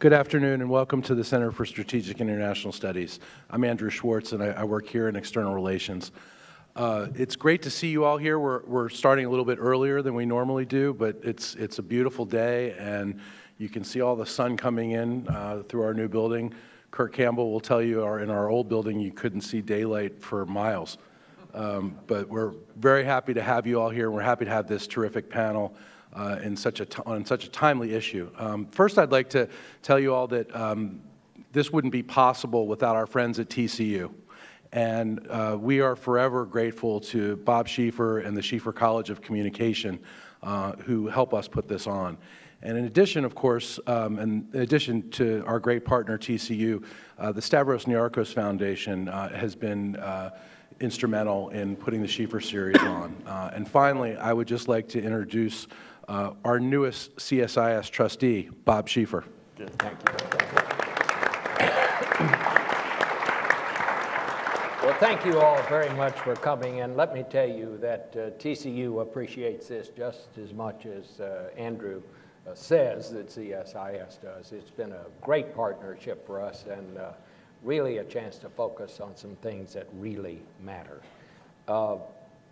Good afternoon and welcome to the Center for Strategic International Studies. I'm Andrew Schwartz and I work here in External Relations. It's great to see you all here. We're starting a little bit earlier than we normally do, but it's a beautiful day and you can see all the sun coming in through our new building. Kurt Campbell will tell you in our old building you couldn't see daylight for miles. But we're very happy to have you all here and we're happy to have this terrific panel on such a timely issue. First, I'd like to tell you all that this wouldn't be possible without our friends at TCU. And we are forever grateful to Bob Schieffer and the Schieffer College of Communication who help us put this on. And in addition, of course, in addition to our great partner TCU, the Stavros Niarchos Foundation has been instrumental in putting the Schieffer Series on. And finally, I would just like to introduce our newest CSIS trustee, Bob Schieffer. Thank you. Well, thank you all very much for coming in. Let me tell you that TCU appreciates this just as much as Andrew says that CSIS does. It's been a great partnership for us and really a chance to focus on some things that really matter.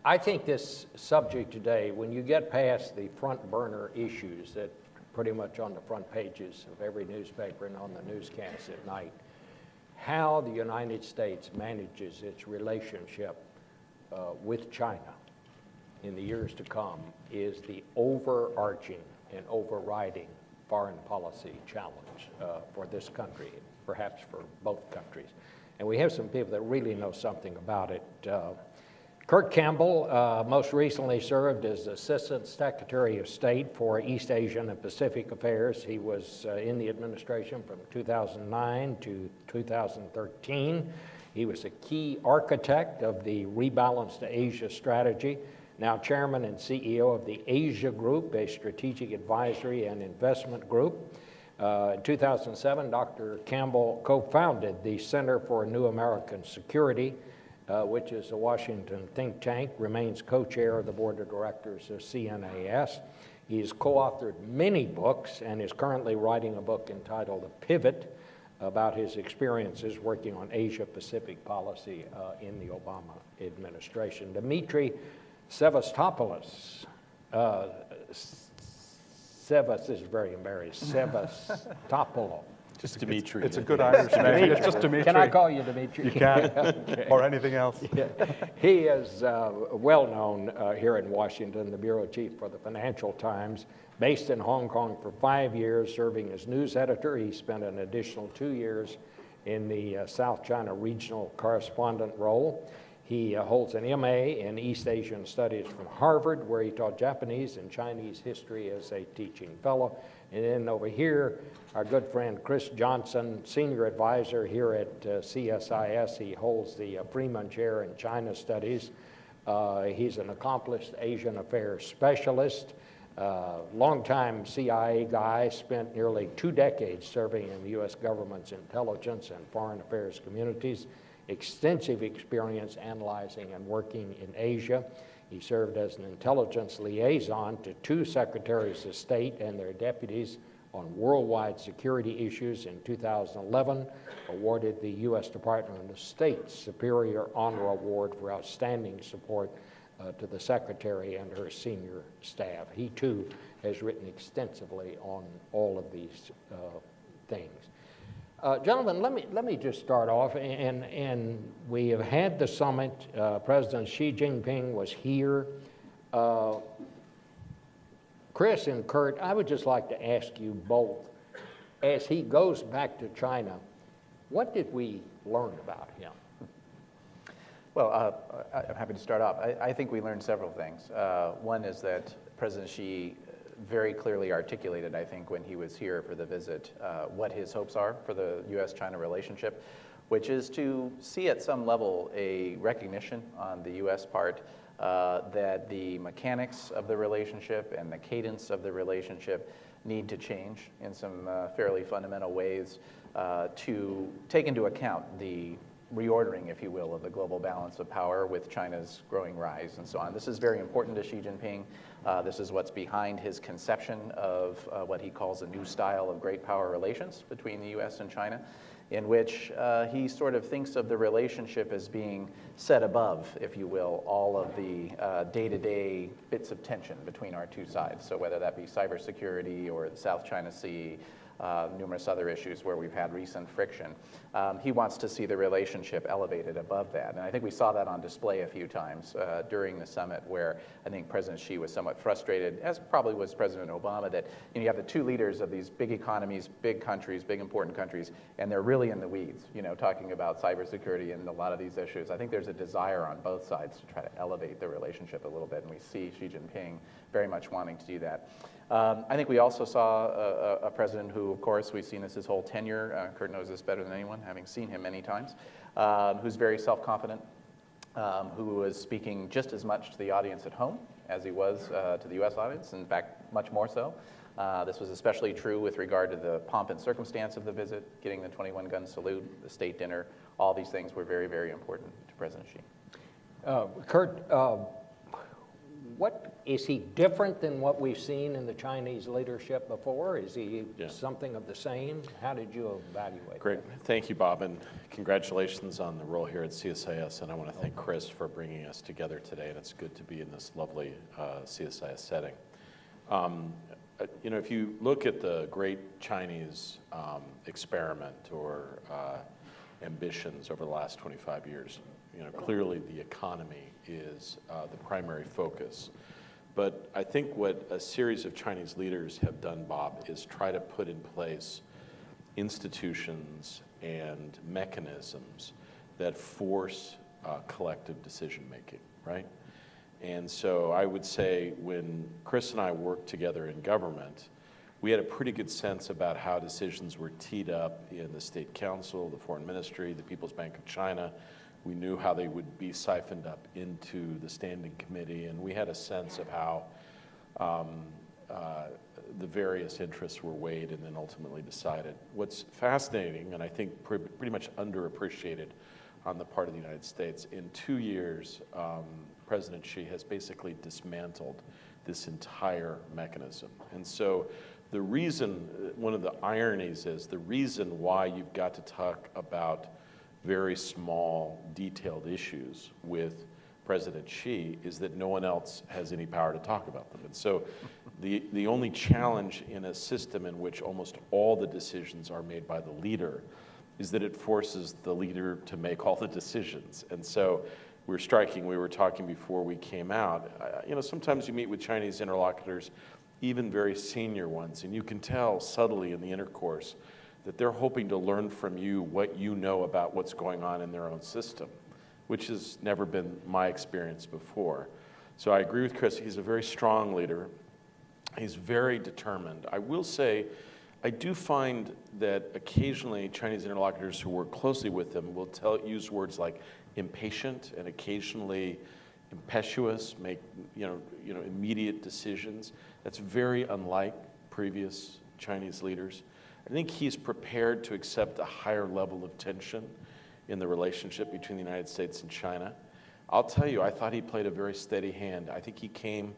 I think this subject today, when you get past the front burner issues that pretty much on the front pages of every newspaper and on the newscasts at night, how the United States manages its relationship with China in the years to come is the overarching and overriding foreign policy challenge for this country, perhaps for both countries. And we have some people that really know something about it. Kurt Campbell most recently served as Assistant Secretary of State for East Asian and Pacific Affairs. He was in the administration from 2009 to 2013. He was a key architect of the Rebalanced Asia strategy, now chairman and CEO of the Asia Group, a strategic advisory and investment group. In 2007, Dr. Campbell co-founded the Center for New American Security, which is a Washington think tank, remains co-chair of the board of directors of CNAS. He's co-authored many books and is currently writing a book entitled The Pivot about his experiences working on Asia-Pacific policy in the Obama administration. Demetri Sevastopulo, this is very embarrassing, Sevastopulo. Just Demetri. It's a good Irish name. It's just Demetri. Can I call you Demetri? You can, Okay. or anything else. Yeah. He is well known here in Washington, the bureau chief for the Financial Times, based in Hong Kong for 5 years, serving as news editor. He spent an additional 2 years in the South China regional correspondent role. He holds an MA in East Asian Studies from Harvard, where he taught Japanese and Chinese history as a teaching fellow. And then over here, our good friend Chris Johnson, senior advisor here at CSIS. He holds the Freeman Chair in China Studies. He's an accomplished Asian affairs specialist, longtime CIA guy, spent nearly 2 decades serving in the U.S. government's intelligence and foreign affairs communities, extensive experience analyzing and working in Asia. He served as an intelligence liaison to 2 secretaries of state and their deputies on worldwide security issues in 2011, awarded the U.S. Department of State's Superior Honor Award for outstanding support to the secretary and her senior staff. He too has written extensively on all of these things. Gentlemen, let me just start off, and we have had the summit. President Xi Jinping was here. Chris and Kurt, I would just like to ask you both, as he goes back to China, what did we learn about him? Well, I'm happy to start off. I think we learned several things. One is that President Xi very clearly articulated, I think, when he was here for the visit, what his hopes are for the U.S.-China relationship, which is to see at some level a recognition on the U.S. part that the mechanics of the relationship and the cadence of the relationship need to change in some fairly fundamental ways to take into account the reordering, if you will, of the global balance of power with China's growing rise and so on. This is very important to Xi Jinping. This is what's behind his conception of what he calls a new style of great power relations between the US and China, in which he sort of thinks of the relationship as being set above, if you will, all of the day-to-day bits of tension between our two sides. So whether that be cybersecurity or the South China Sea, numerous other issues where we've had recent friction. He wants to see the relationship elevated above that. And I think we saw that on display a few times during the summit, where I think President Xi was somewhat frustrated, as probably was President Obama, that you have the two leaders of these big economies, big countries, big important countries, and they're really in the weeds, talking about cybersecurity and a lot of these issues. I think there's a desire on both sides to try to elevate the relationship a little bit, and we see Xi Jinping very much wanting to do that. I think we also saw a president who, of course, we've seen this his whole tenure. Kurt knows this better than anyone, having seen him many times, who's very self-confident, who was speaking just as much to the audience at home as he was to the U.S. audience, in fact, much more so. This was especially true with regard to the pomp and circumstance of the visit, getting the 21-gun salute, the state dinner. All these things were very, very important to President Xi. Kurt, what is he different than what we've seen in the Chinese leadership before? Is he something of the same? How did you evaluate Great. that? Thank you, Bob, and congratulations on the role here at CSIS. And I want to thank Chris for bringing us together today, and it's good to be in this lovely CSIS setting. If you look at the great Chinese experiment or ambitions over the last 25 years, clearly the economy is the primary focus. But I think what a series of Chinese leaders have done, Bob, is try to put in place institutions and mechanisms that force collective decision-making, right? And so I would say when Chris and I worked together in government, we had a pretty good sense about how decisions were teed up in the State Council, the Foreign Ministry, the People's Bank of China. We knew how they would be siphoned up into the Standing Committee, and we had a sense of how the various interests were weighed and then ultimately decided. What's fascinating, and I think pretty much underappreciated on the part of the United States, in 2 years, President Xi has basically dismantled this entire mechanism. And so the reason, one of the ironies is, the reason why you've got to talk about very small, detailed issues with President Xi is that no one else has any power to talk about them. And so the only challenge in a system in which almost all the decisions are made by the leader is that it forces the leader to make all the decisions. And so we were talking before we came out, sometimes you meet with Chinese interlocutors, even very senior ones, and you can tell subtly in the intercourse that they're hoping to learn from you what you know about what's going on in their own system, which has never been my experience before. So I agree with Chris. He's a very strong leader. He's very determined. I will say, I do find that occasionally Chinese interlocutors who work closely with him will use words like impatient and occasionally impetuous, make immediate decisions. That's very unlike previous Chinese leaders. I think he's prepared to accept a higher level of tension in the relationship between the United States and China. I'll tell you, I thought he played a very steady hand. I think he came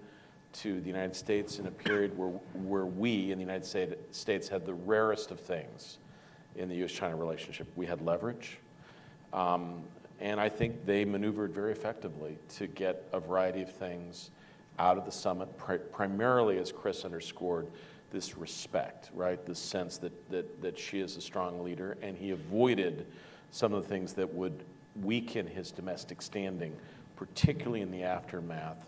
to the United States in a period where we in the United States had the rarest of things in the U.S.-China relationship. We had leverage, and I think they maneuvered very effectively to get a variety of things out of the summit, primarily, as Chris underscored, this respect, right? This sense that Xi is a strong leader, and he avoided some of the things that would weaken his domestic standing, particularly in the aftermath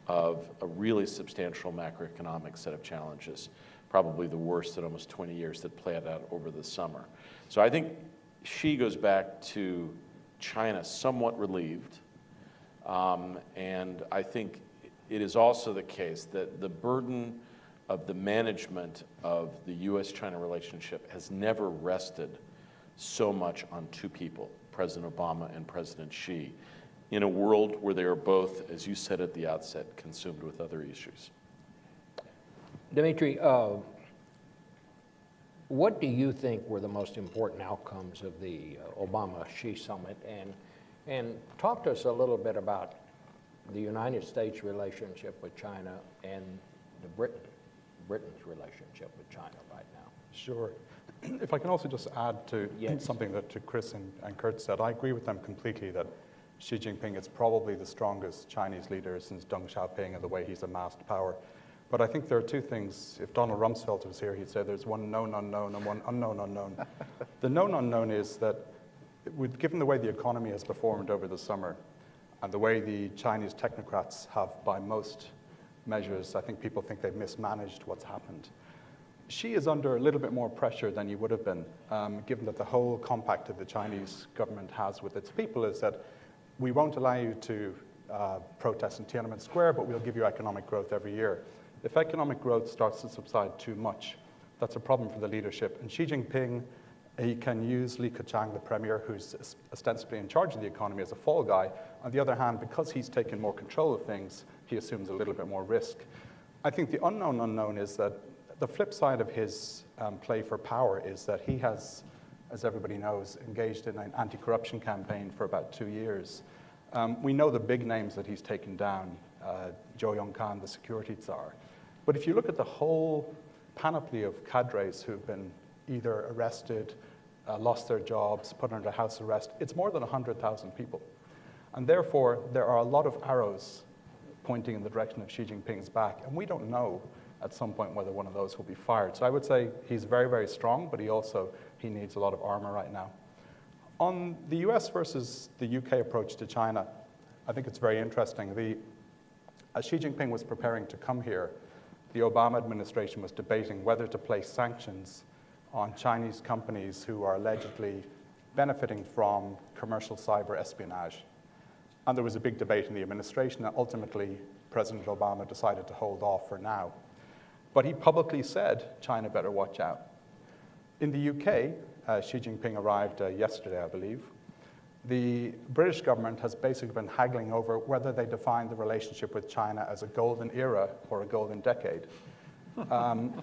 of a really substantial macroeconomic set of challenges, probably the worst in almost 20 years that played out over the summer. So I think Xi goes back to China somewhat relieved, and I think it is also the case that the burden of the management of the U.S.-China relationship has never rested so much on two people, President Obama and President Xi, in a world where they are both, as you said at the outset, consumed with other issues. Demetri, What do you think were the most important outcomes of the Obama-Xi summit? And talk to us a little bit about the United States' relationship with China and Britain's relationship with China right now. Sure. If I can also just add to Yes. something that to Chris and Kurt said, I agree with them completely that Xi Jinping is probably the strongest Chinese leader since Deng Xiaoping and the way he's amassed power. But I think there are two things. If Donald Rumsfeld was here, he'd say there's one known unknown and one unknown unknown. The known unknown is that given the way the economy has performed over the summer and the way the Chinese technocrats have, by most measures, I think people think they've mismanaged what's happened. Xi is under a little bit more pressure than he would have been, given that the whole compact that the Chinese government has with its people is that we won't allow you to protest in Tiananmen Square, but we'll give you economic growth every year. If economic growth starts to subside too much, that's a problem for the leadership. And Xi Jinping, he can use Li Keqiang, the premier, who's ostensibly in charge of the economy, as a fall guy. On the other hand, because he's taken more control of things, he assumes a little bit more risk. I think the unknown unknown is that the flip side of his play for power is that he has, as everybody knows, engaged in an anti-corruption campaign for about 2 years. We know the big names that he's taken down, Zhou Yongkan, the security czar. But if you look at the whole panoply of cadres who've been either arrested, lost their jobs, put under house arrest, it's more than 100,000 people. And therefore, there are a lot of arrows pointing in the direction of Xi Jinping's back, and we don't know at some point whether one of those will be fired. So I would say he's very, very strong, but he needs a lot of armor right now. On the US versus the UK approach to China, I think it's very interesting. As Xi Jinping was preparing to come here, the Obama administration was debating whether to place sanctions on Chinese companies who are allegedly benefiting from commercial cyber espionage. And there was a big debate in the administration, and ultimately President Obama decided to hold off for now. But he publicly said, China better watch out. In the UK, Xi Jinping arrived yesterday, I believe. The British government has basically been haggling over whether they define the relationship with China as a golden era or a golden decade. And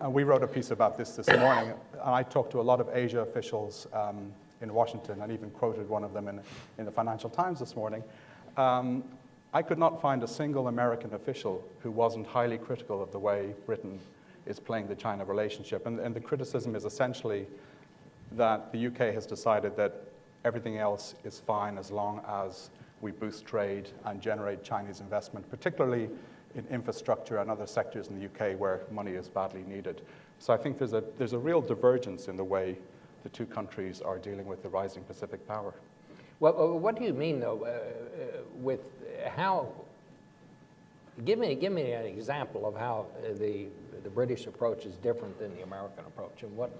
we wrote a piece about this morning, and I talked to a lot of Asia officials in Washington, and even quoted one of them in the Financial Times this morning. I could not find a single American official who wasn't highly critical of the way Britain is playing the China relationship. And the criticism is essentially that the UK has decided that everything else is fine as long as we boost trade and generate Chinese investment, particularly in infrastructure and other sectors in the UK where money is badly needed. So I think there's a real divergence in the way the two countries are dealing with the rising Pacific power. Well, what do you mean, though, with how? Give me an example of how the British approach is different than the American approach, and what?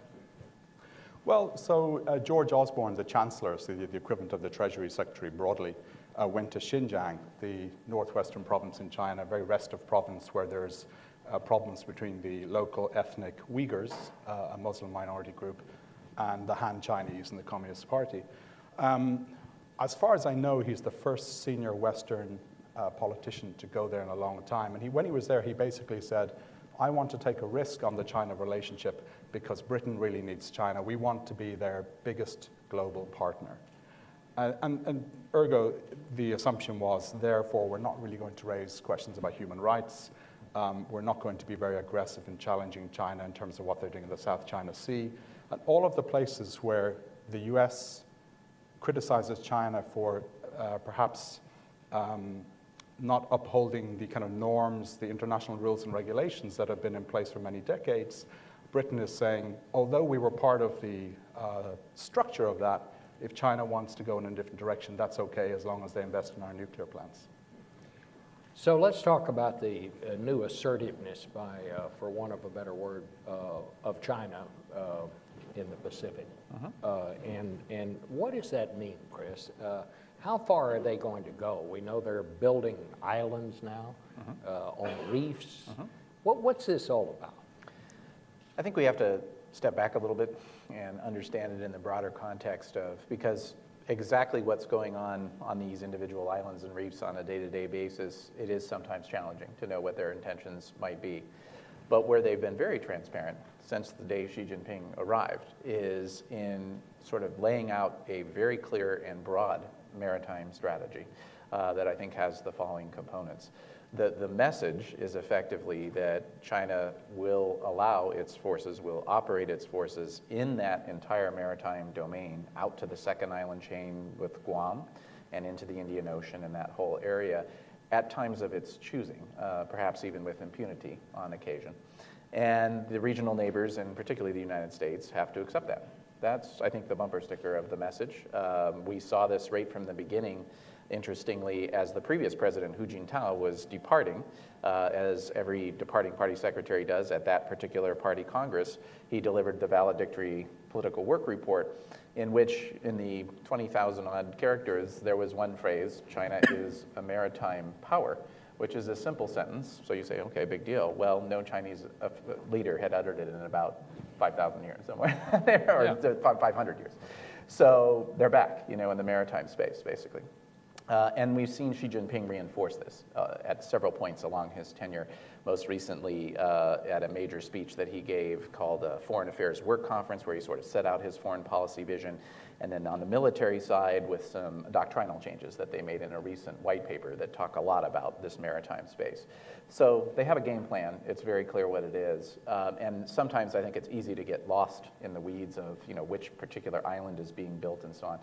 Well, so George Osborne, the Chancellor, so the equivalent of the Treasury Secretary broadly, went to Xinjiang, the northwestern province in China, a very restive province where there's problems between the local ethnic Uyghurs, a Muslim minority group, and the Han Chinese and the Communist Party. As far as I know, he's the first senior Western politician to go there in a long time. And when he was there, he basically said, I want to take a risk on the China relationship because Britain really needs China. We want to be their biggest global partner. And ergo, the assumption was, therefore, we're not really going to raise questions about human rights. We're not going to be very aggressive in challenging China in terms of what they're doing in the South China Sea. And all of the places where the US criticizes China for perhaps not upholding the kind of norms, the international rules and regulations that have been in place for many decades, Britain is saying, although we were part of the structure of that, if China wants to go in a different direction, that's okay as long as they invest in our nuclear plants. So let's talk about the new assertiveness by, for want of a better word, of China in the Pacific. And what does that mean, Chris? How far are they going to go? We know they're building islands now on reefs. What's this all about? I think we have to step back a little bit and understand it in the broader context of, because exactly what's going on these individual islands and reefs on a day-to-day basis, it is sometimes challenging to know what their intentions might be. But where they've been very transparent since the day Xi Jinping arrived is in sort of laying out a very clear and broad maritime strategy that I think has the following components. The message is effectively that China will allow its forces, will operate its forces in that entire maritime domain out to the second island chain with Guam and into the Indian Ocean and that whole area at times of its choosing, perhaps even with impunity on occasion. And the regional neighbors, and particularly the United States, have to accept that. That's, I think, the bumper sticker of the message. We saw this right from the beginning. Interestingly, as the previous president, Hu Jintao, was departing, as every departing party secretary does at that particular party congress, he delivered the valedictory political work report in which, in the 20,000 odd characters, there was one phrase, China is a maritime power, which is a simple sentence. So you say, okay, big deal. Well, no Chinese leader had uttered it in about 5,000 years somewhere there, or 500 years. So they're back, in the maritime space, basically. And we've seen Xi Jinping reinforce this at several points along his tenure, most recently at a major speech that he gave called a Foreign Affairs Work Conference, where he sort of set out his foreign policy vision, and then on the military side with some doctrinal changes that they made in a recent white paper that talk a lot about this maritime space. So they have a game plan. It's very clear what it is. And sometimes I think it's easy to get lost in the weeds of which particular island is being built and so on.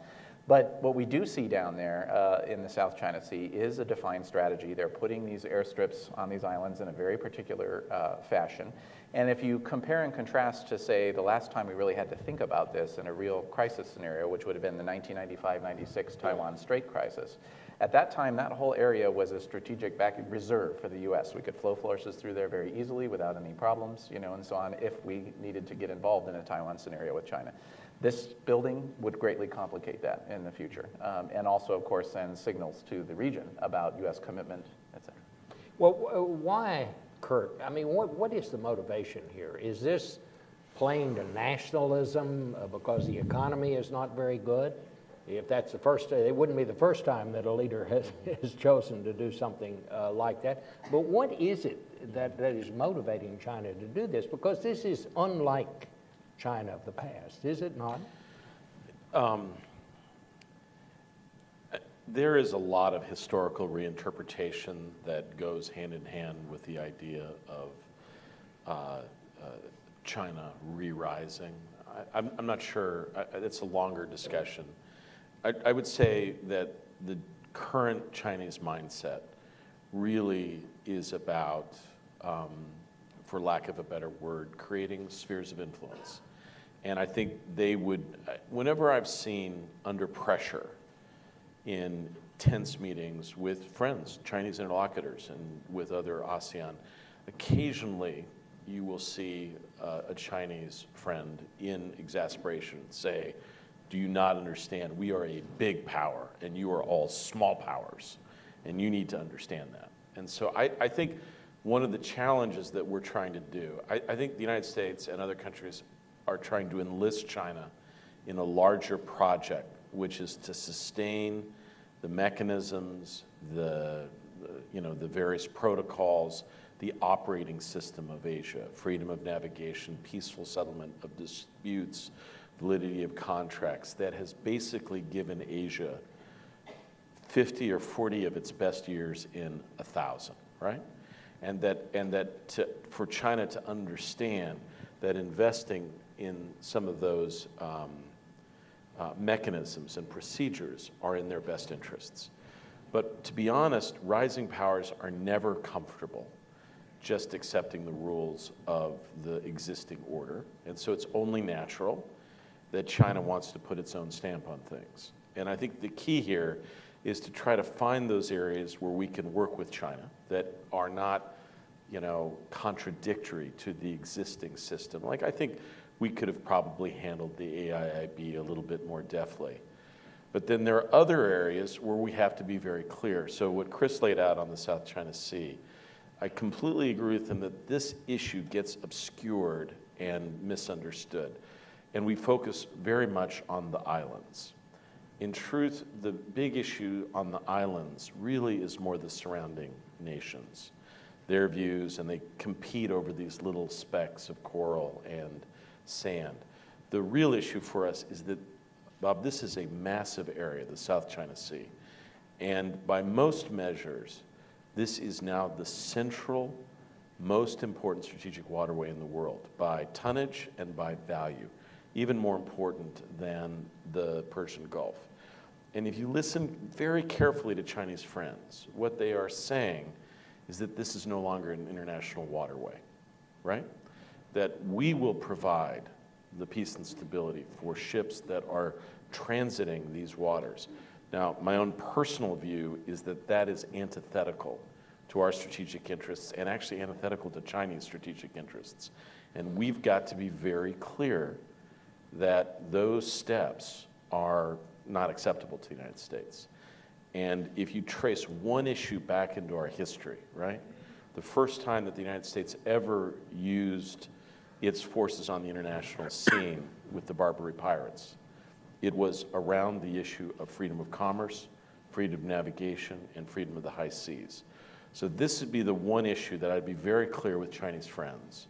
But what we do see down there in the South China Sea is a defined strategy. They're putting these airstrips on these islands in a very particular fashion. And if you compare and contrast to, say, the last time we really had to think about this in a real crisis scenario, which would have been the 1995-96 Taiwan Strait crisis, at that time, that whole area was a strategic reserve for the U.S. We could flow forces through there very easily without any problems, and so on, if we needed to get involved in a Taiwan scenario with China. This building would greatly complicate that in the future, and also, of course, send signals to the region about U.S. commitment, et cetera. Well, why, Kurt? I mean, what is the motivation here? Is this playing to nationalism because the economy is not very good? If that's the first, it wouldn't be the first time that a leader has chosen to do something like that. But what is it that is motivating China to do this? Because this is unlike China of the past, is it not? There is a lot of historical reinterpretation that goes hand in hand with the idea of China re-rising. I'm not sure. It's a longer discussion. I would say that the current Chinese mindset really is about, for lack of a better word, creating spheres of influence. And I think they would, whenever I've seen under pressure in tense meetings with friends, Chinese interlocutors, and with other ASEAN, occasionally you will see a Chinese friend in exasperation say, do you not understand? We are a big power, and you are all small powers, and you need to understand that. And so I think one of the challenges that we're trying to do, I think the United States and other countries are trying to enlist China in a larger project, which is to sustain the mechanisms, the various protocols, the operating system of Asia, freedom of navigation, peaceful settlement of disputes, validity of contracts, that has basically given Asia 50 or 40 of its best years in 1,000, right? And that for China to understand that investing in some of those mechanisms and procedures are in their best interests. But to be honest, rising powers are never comfortable just accepting the rules of the existing order. And so it's only natural that China wants to put its own stamp on things. And I think the key here is to try to find those areas where we can work with China that are not, contradictory to the existing system. Like, I think we could have probably handled the AIIB a little bit more deftly. But then there are other areas where we have to be very clear. So what Chris laid out on the South China Sea, I completely agree with him that this issue gets obscured and misunderstood. And we focus very much on the islands. In truth, the big issue on the islands really is more the surrounding nations. their views, and they compete over these little specks of coral and sand. The real issue for us is that, Bob, this is a massive area, the South China Sea. And by most measures, this is now the central, most important strategic waterway in the world by tonnage and by value, even more important than the Persian Gulf. And if you listen very carefully to Chinese friends, what they are saying is that this is no longer an international waterway, right? That we will provide the peace and stability for ships that are transiting these waters. Now, my own personal view is that that is antithetical to our strategic interests and actually antithetical to Chinese strategic interests. And we've got to be very clear that those steps are not acceptable to the United States. And if you trace one issue back into our history, right? The first time that the United States ever used its forces on the international scene with the Barbary pirates, it was around the issue of freedom of commerce, freedom of navigation, and freedom of the high seas. So this would be the one issue that I'd be very clear with Chinese friends,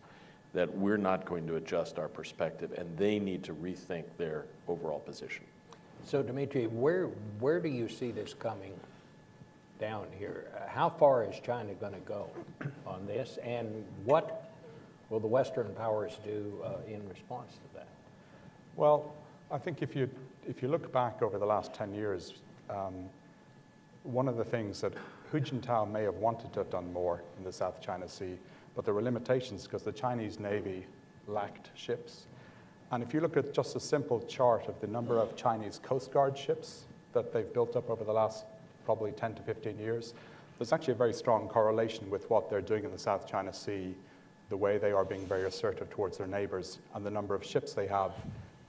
that we're not going to adjust our perspective, and they need to rethink their overall position. So Demetri, where do you see this coming down here? How far is China going to go on this, and what will the Western powers do in response to that? Well, I think if you look back over the last 10 years, one of the things that Hu Jintao may have wanted to have done more in the South China Sea, but there were limitations because the Chinese Navy lacked ships. And if you look at just a simple chart of the number of Chinese Coast Guard ships that they've built up over the last probably 10 to 15 years, there's actually a very strong correlation with what they're doing in the South China Sea, the way they are being very assertive towards their neighbors, and the number of ships they have,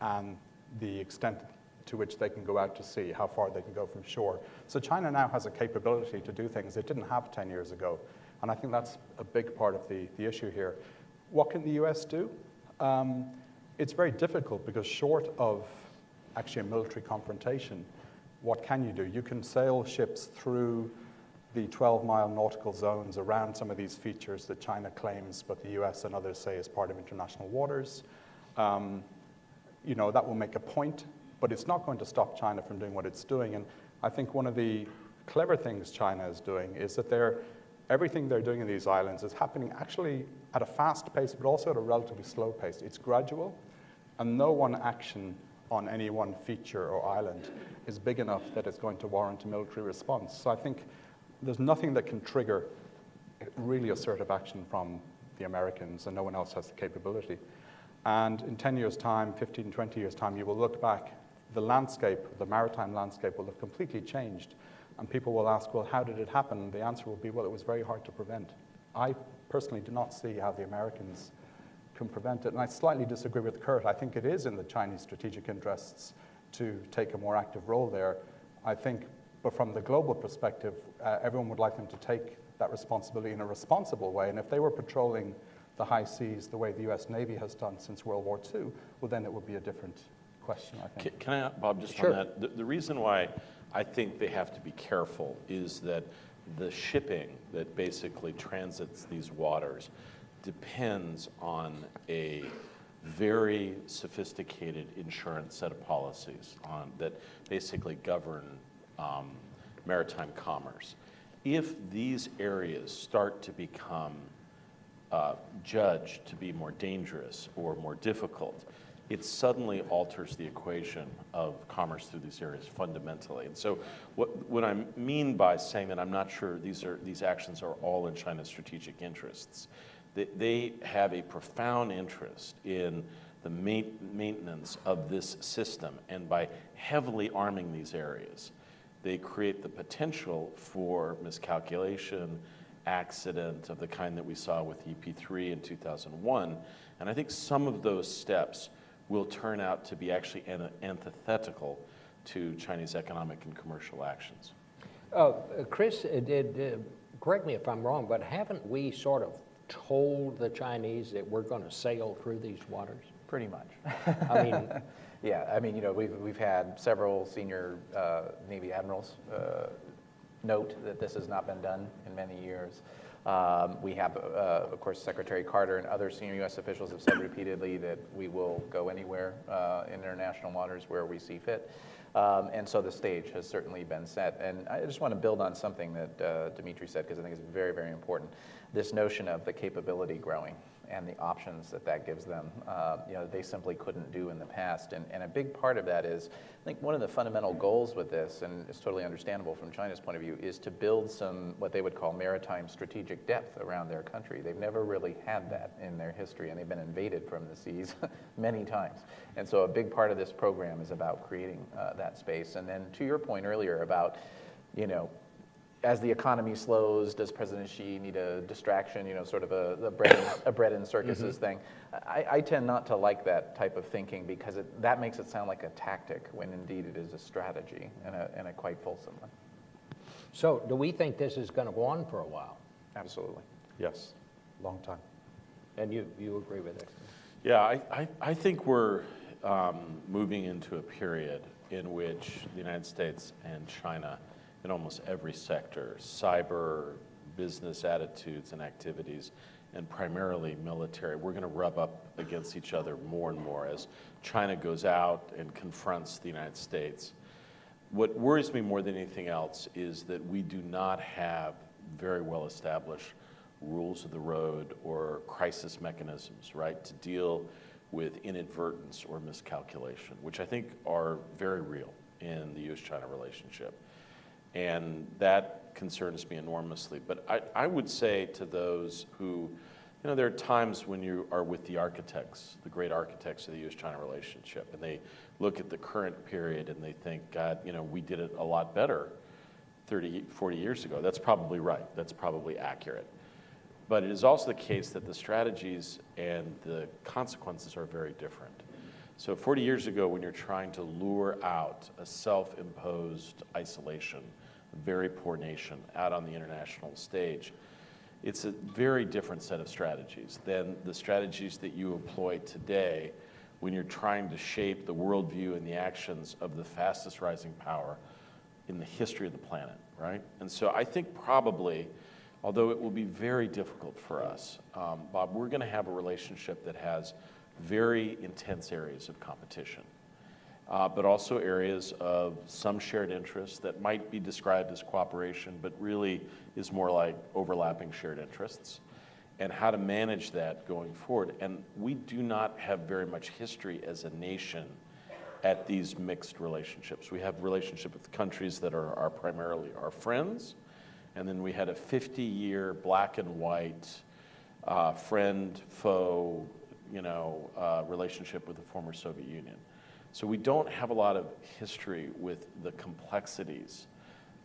and the extent to which they can go out to sea, how far they can go from shore. So China now has a capability to do things it didn't have 10 years ago. And I think that's a big part of the issue here. What can the US do? It's very difficult because short of actually a military confrontation, what can you do? You can sail ships through the 12-mile nautical zones around some of these features that China claims, but the US and others say is part of international waters. You know, that will make a point, but it's not going to stop China from doing what it's doing. And I think one of the clever things China is doing is that everything they're doing in these islands is happening actually at a fast pace, but also at a relatively slow pace. It's gradual, and no one action on any one feature or island is big enough that it's going to warrant a military response. So I think there's nothing that can trigger really assertive action from the Americans, and no one else has the capability. And in 10 years' time, 15, 20 years' time, you will look back, the landscape, the maritime landscape will have completely changed. And people will ask, well, how did it happen? The answer will be, well, it was very hard to prevent. I personally do not see how the Americans can prevent it. And I slightly disagree with Kurt. I think it is in the Chinese strategic interests to take a more active role there. I think, but from the global perspective, everyone would like them to take that responsibility in a responsible way. And if they were patrolling the high seas the way the US Navy has done since World War II, well, then it would be a different question, I think. Can I, Bob, just Sure. on that? The reason why I think they have to be careful is that the shipping that basically transits these waters depends on a very sophisticated insurance set of policies that basically govern maritime commerce. If these areas start to become judged to be more dangerous or more difficult, it suddenly alters the equation of commerce through these areas fundamentally. And so what I mean by saying that I'm not sure these actions are all in China's strategic interests, they have a profound interest in the maintenance of this system, and by heavily arming these areas, they create the potential for miscalculation, accident of the kind that we saw with EP3 in 2001. And I think some of those steps will turn out to be actually antithetical to Chinese economic and commercial actions. Chris, correct me if I'm wrong, but haven't we sort of told the Chinese that we're going to sail through these waters? Pretty much. I mean, Yeah, I mean, you know, we've had several senior Navy admirals note that this has not been done in many years. We have, of course, Secretary Carter and other senior U.S. officials have said repeatedly that we will go anywhere in international waters where we see fit. And so the stage has certainly been set. And I just want to build on something that Demetri said, because I think it's very, very important. This notion of the capability growing and the options that that gives them, they simply couldn't do in the past. And a big part of that is, I think one of the fundamental goals with this, and it's totally understandable from China's point of view, is to build some, what they would call maritime strategic depth around their country. They've never really had that in their history, and they've been invaded from the seas many times. And so a big part of this program is about creating that space. And then to your point earlier about, as the economy slows, does President Xi need a distraction, sort of a bread and circuses thing? I tend not to like that type of thinking, because that makes it sound like a tactic when indeed it is a strategy, and a quite fulsome one. So do we think this is going to go on for a while? Absolutely. Yes, long time. And you agree with it? Yeah, I think we're moving into a period in which the United States and China, in almost every sector, cyber, business attitudes and activities, and primarily military, we're going to rub up against each other more and more as China goes out and confronts the United States. What worries me more than anything else is that we do not have very well established rules of the road or crisis mechanisms, right, to deal with inadvertence or miscalculation, which I think are very real in the U.S.-China relationship. And that concerns me enormously. But I would say to those who, there are times when you are with the architects, the great architects of the U.S.-China relationship, and they look at the current period and they think, God, we did it a lot better 30, 40 years ago. That's probably right. That's probably accurate. But it is also the case that the strategies and the consequences are very different. So 40 years ago, when you're trying to lure out a self-imposed isolation, a very poor nation out on the international stage, it's a very different set of strategies than the strategies that you employ today when you're trying to shape the worldview and the actions of the fastest rising power in the history of the planet, right? And so I think probably, although it will be very difficult for us, Bob, we're going to have a relationship that has very intense areas of competition, but also areas of some shared interests that might be described as cooperation, but really is more like overlapping shared interests, and how to manage that going forward. And we do not have very much history as a nation at these mixed relationships. We have relationship with countries that are primarily our friends, and then we had a 50-year black and white friend, foe, relationship with the former Soviet Union. So we don't have a lot of history with the complexities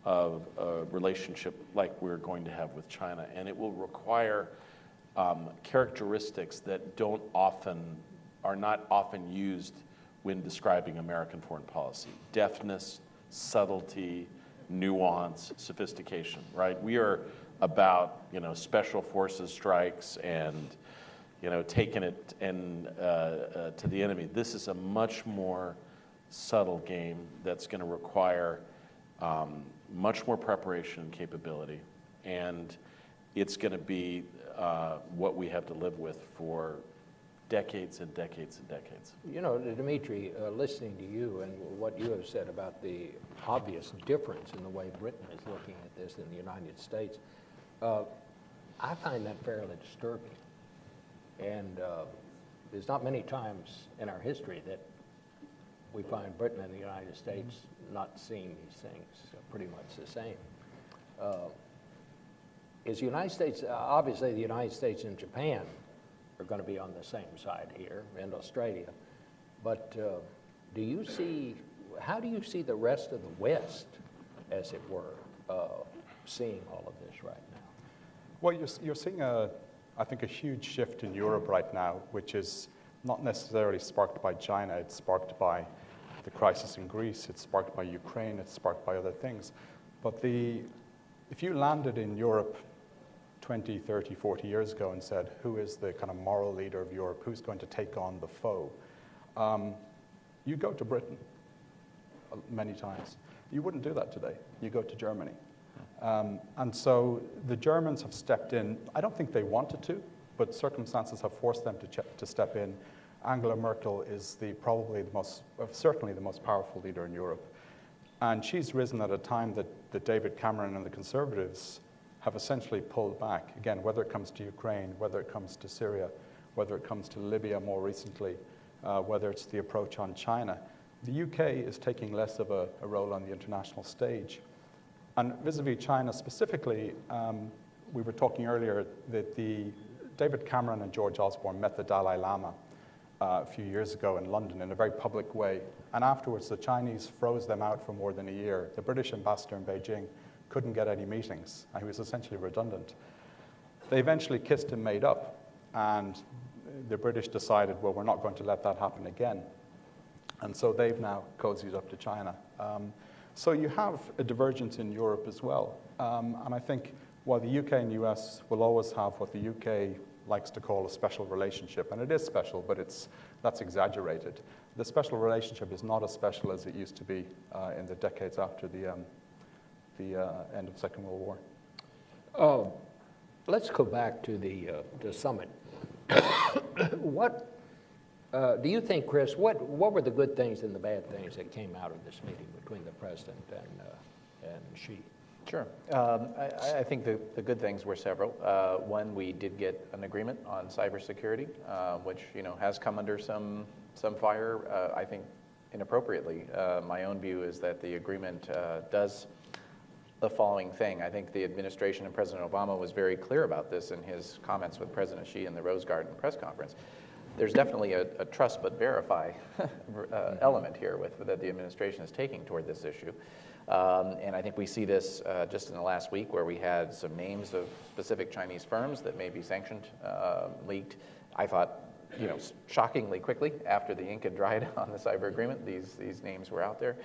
of a relationship like we're going to have with China, and it will require characteristics that are not often used when describing American foreign policy: deftness, subtlety, nuance, sophistication. Right? We are about special forces strikes and taking it to the enemy. This is a much more subtle game that's going to require much more preparation and capability, and it's going to be what we have to live with for decades and decades and decades. Demetri, listening to you and what you have said about the obvious difference in the way Britain is looking at this in the United States, I find that fairly disturbing. And there's not many times in our history that we find Britain and the United States not seeing these things pretty much the same. Is the United States, obviously the United States and Japan are going to be on the same side here, and Australia, but how do you see the rest of the West, as it were, seeing all of this right now? Well, you're seeing I think a huge shift in Europe right now, which is not necessarily sparked by China. It's sparked by the crisis in Greece. It's sparked by Ukraine. It's sparked by other things. But if you landed in Europe 20, 30, 40 years ago and said, who is the kind of moral leader of Europe? Who's going to take on the foe? You go to Britain many times. You wouldn't do that today. You go to Germany. And so the Germans have stepped in. I don't think they wanted to, but circumstances have forced them to step in. Angela Merkel is certainly the most powerful leader in Europe. And she's risen at a time that David Cameron and the Conservatives have essentially pulled back. Again, whether it comes to Ukraine, whether it comes to Syria, whether it comes to Libya more recently, whether it's the approach on China. The UK is taking less of a role on the international stage. And vis-a-vis China specifically, we were talking earlier that David Cameron and George Osborne met the Dalai Lama a few years ago in London in a very public way. And afterwards, the Chinese froze them out for more than a year. The British ambassador in Beijing couldn't get any meetings. He was essentially redundant. They eventually kissed and made up. And the British decided, well, we're not going to let that happen again. And so they've now cozied up to China. So you have a divergence in Europe as well. And I think while the UK and US will always have what the UK likes to call a special relationship, and it is special, but that's exaggerated. The special relationship is not as special as it used to be in the decades after the end of the Second World War. Let's go back to the summit. What do you think, Chris, what were the good things and the bad things that came out of this meeting between the president and Xi? Sure. I think the good things were several. One, we did get an agreement on cybersecurity, which has come under some fire, I think inappropriately. My own view is that the agreement does the following thing. I think the administration and President Obama was very clear about this in his comments with President Xi in the Rose Garden press conference. There's definitely a trust but verify element here that the administration is taking toward this issue. And I think we see this just in the last week where we had some names of specific Chinese firms that may be sanctioned, leaked. I thought, shockingly quickly after the ink had dried on the cyber agreement, these names were out there.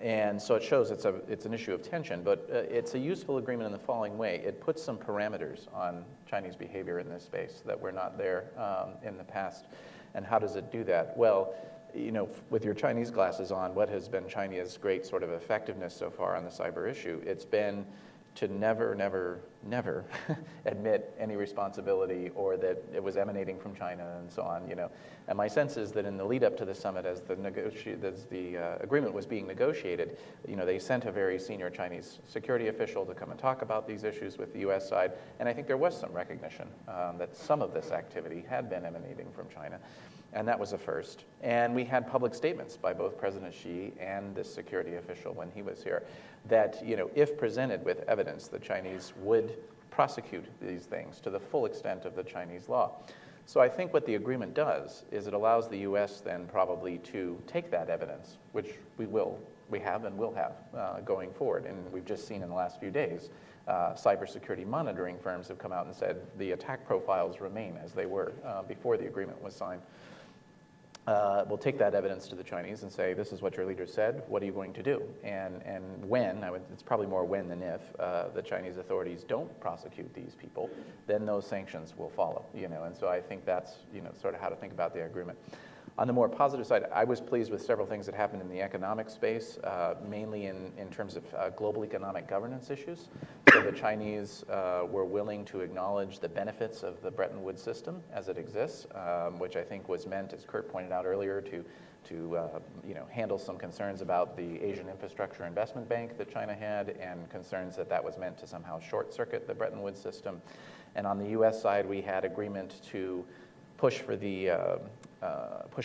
And so it shows it's an issue of tension, but it's a useful agreement in the following way. It puts some parameters on Chinese behavior in this space that were not there in the past. And how does it do that? Well, with your Chinese glasses on, what has been China's great sort of effectiveness so far on the cyber issue? It's been to never, never, never admit any responsibility or that it was emanating from China and so on, And my sense is that in the lead up to the summit, as the agreement was being negotiated, they sent a very senior Chinese security official to come and talk about these issues with the U.S. side. And I think there was some recognition that some of this activity had been emanating from China. And that was a first. And we had public statements by both President Xi and this security official when he was here that, if presented with evidence, the Chinese would prosecute these things to the full extent of the Chinese law. So I think what the agreement does is it allows the U.S. then probably to take that evidence, which we have and will have going forward. And we've just seen in the last few days, cybersecurity monitoring firms have come out and said the attack profiles remain as they were before the agreement was signed. We'll take that evidence to the Chinese and say, this is what your leader said, what are you going to do? And when, it's probably more when than if, the Chinese authorities don't prosecute these people, then those sanctions will follow, And so I think that's, sort of how to think about the agreement. On the more positive side, I was pleased with several things that happened in the economic space, mainly in terms of global economic governance issues. So the Chinese were willing to acknowledge the benefits of the Bretton Woods system as it exists, which I think was meant, as Kurt pointed out earlier, to handle some concerns about the Asian Infrastructure Investment Bank that China had, and concerns that was meant to somehow short-circuit the Bretton Woods system. And on the U.S. side, we had agreement to push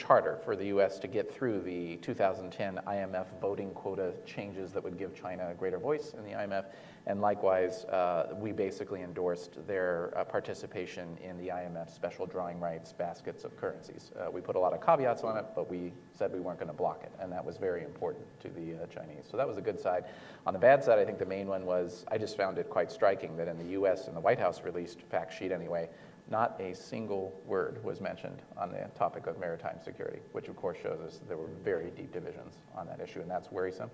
harder for the U.S. to get through the 2010 IMF voting quota changes that would give China a greater voice in the IMF. And likewise, we basically endorsed their participation in the IMF special drawing rights baskets of currencies. We put a lot of caveats on it, but we said we weren't going to block it. And that was very important to the Chinese. So that was a good side. On the bad side, I think the main one was, I just found it quite striking that in the U.S. and the White House released fact sheet anyway, not a single word was mentioned on the topic of maritime security, which of course shows us there were very deep divisions on that issue, and that's worrisome.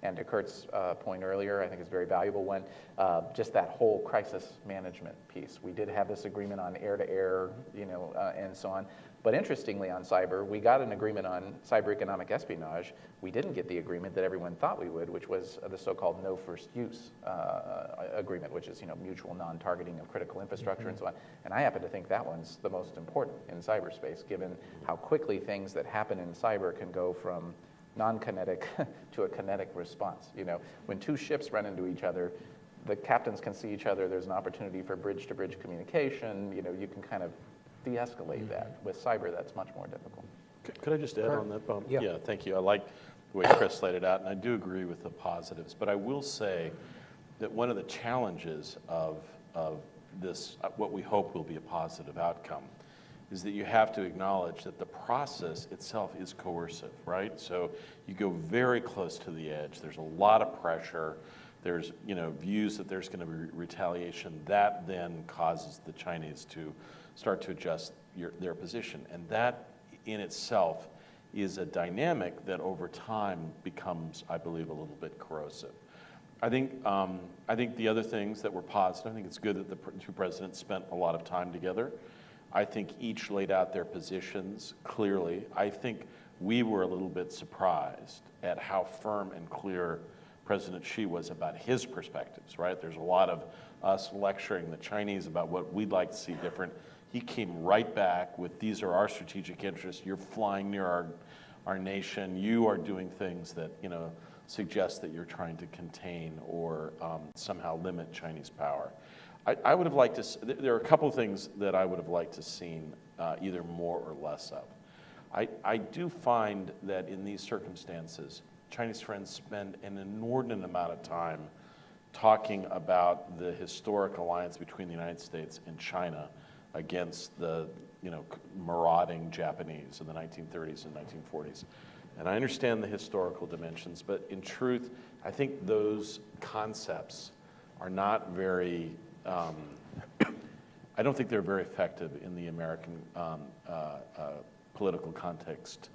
And to Kurt's point earlier, I think it's a very valuable one, just that whole crisis management piece. We did have this agreement on air-to-air, and so on, But interestingly, on cyber, we got an agreement on cyber economic espionage. We didn't get the agreement that everyone thought we would, which was the so-called no first use agreement, which is mutual non-targeting of critical infrastructure and so on. And I happen to think that one's the most important in cyberspace, given how quickly things that happen in cyber can go from non-kinetic to a kinetic response. When two ships run into each other, the captains can see each other. There's an opportunity for bridge-to-bridge communication. You can kind of de-escalate that. With cyber, that's much more difficult. Could I just add on that, Bob? Yeah. Thank you. I like the way Chris laid it out, and I do agree with the positives. But I will say that one of the challenges of this, what we hope will be a positive outcome, is that you have to acknowledge that the process itself is coercive, right? So you go very close to the edge. There's a lot of pressure. There's views that there's going to be retaliation. That then causes the Chinese to start to adjust their position. And that in itself is a dynamic that over time becomes, I believe, a little bit corrosive. I think the other things that were positive, I think it's good that the two presidents spent a lot of time together. I think each laid out their positions clearly. I think we were a little bit surprised at how firm and clear President Xi was about his perspectives, right? There's a lot of us lecturing the Chinese about what we'd like to see different. He came right back with, these are our strategic interests. You're flying near our nation. You are doing things that, suggest that you're trying to contain or somehow limit Chinese power. I would have liked to, there are a couple of things that I would have liked to seen either more or less of. I do find that in these circumstances, Chinese friends spend an inordinate amount of time talking about the historic alliance between the United States and China against the marauding Japanese in the 1930s and 1940s. And I understand the historical dimensions, but in truth, I think those concepts are not very, I don't think they're very effective in the American political context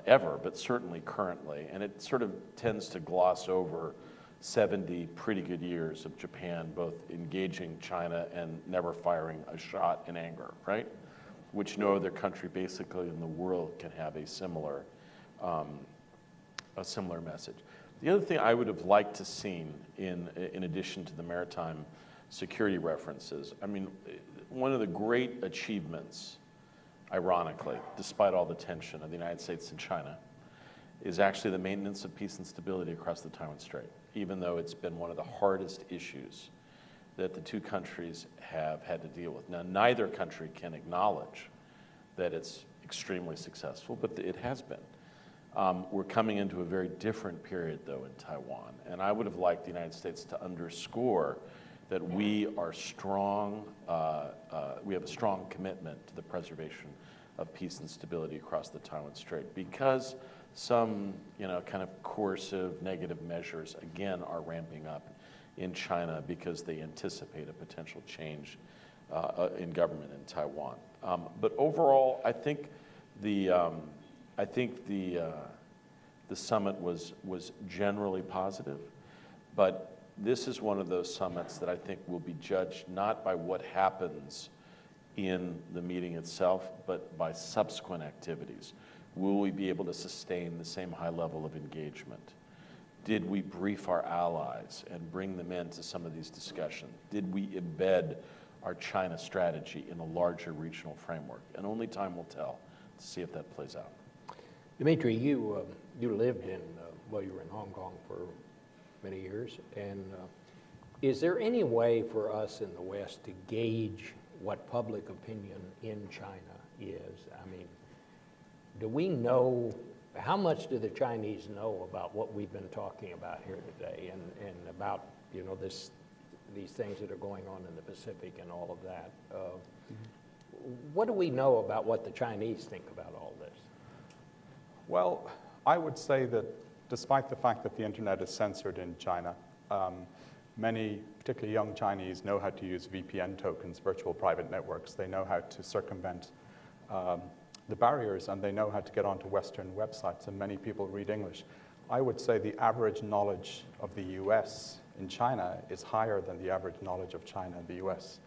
ever, but certainly currently. And it sort of tends to gloss over 70 pretty good years of Japan both engaging China and never firing a shot in anger, right? Which no other country basically in the world can have a similar message. The other thing I would have liked to seen in addition to the maritime security references, I mean, one of the great achievements, ironically, despite all the tension of the United States and China, is actually the maintenance of peace and stability across the Taiwan Strait, even though it's been one of the hardest issues that the two countries have had to deal with. Now, neither country can acknowledge that it's extremely successful, but it has been. We're coming into a very different period, though, in Taiwan, and I would have liked the United States to underscore that we are strong, we have a strong commitment to the preservation of peace and stability across the Taiwan Strait, because some, kind of coercive negative measures, again, are ramping up in China because they anticipate a potential change in government in Taiwan. But overall, I think the summit was generally positive, but this is one of those summits that I think will be judged not by what happens in the meeting itself, but by subsequent activities. Will we be able to sustain the same high level of engagement? Did we brief our allies and bring them into some of these discussions? Did we embed our China strategy in a larger regional framework? And only time will tell to see if that plays out. Demetri, you lived you were in Hong Kong for many years, and is there any way for us in the West to gauge what public opinion in China is? I mean, do we know, how much do the Chinese know about what we've been talking about here today and about, these things that are going on in the Pacific and all of that? What do we know about what the Chinese think about all this? Well, I would say that despite the fact that the internet is censored in China, many, particularly young Chinese, know how to use VPN tokens, virtual private networks. They know how to circumvent the barriers, and they know how to get onto Western websites, and many people read English. I would say the average knowledge of the US in China is higher than the average knowledge of China in the US.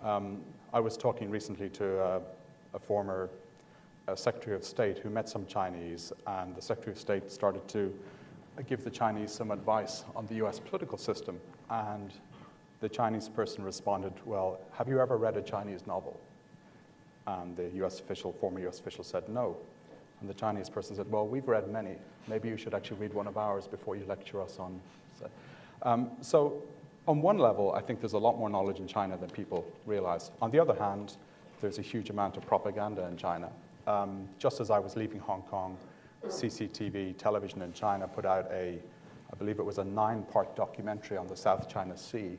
I was talking recently to a former a Secretary of State who met some Chinese, and the Secretary of State started to give the Chinese some advice on the US political system. And the Chinese person responded, well, have you ever read a Chinese novel? And the former US official said no. And the Chinese person said, well, we've read many. Maybe you should actually read one of ours before you lecture us on. So on one level, I think there's a lot more knowledge in China than people realize. On the other hand, there's a huge amount of propaganda in China. Just as I was leaving Hong Kong, CCTV television in China put out I believe it was a 9-part documentary on the South China Sea,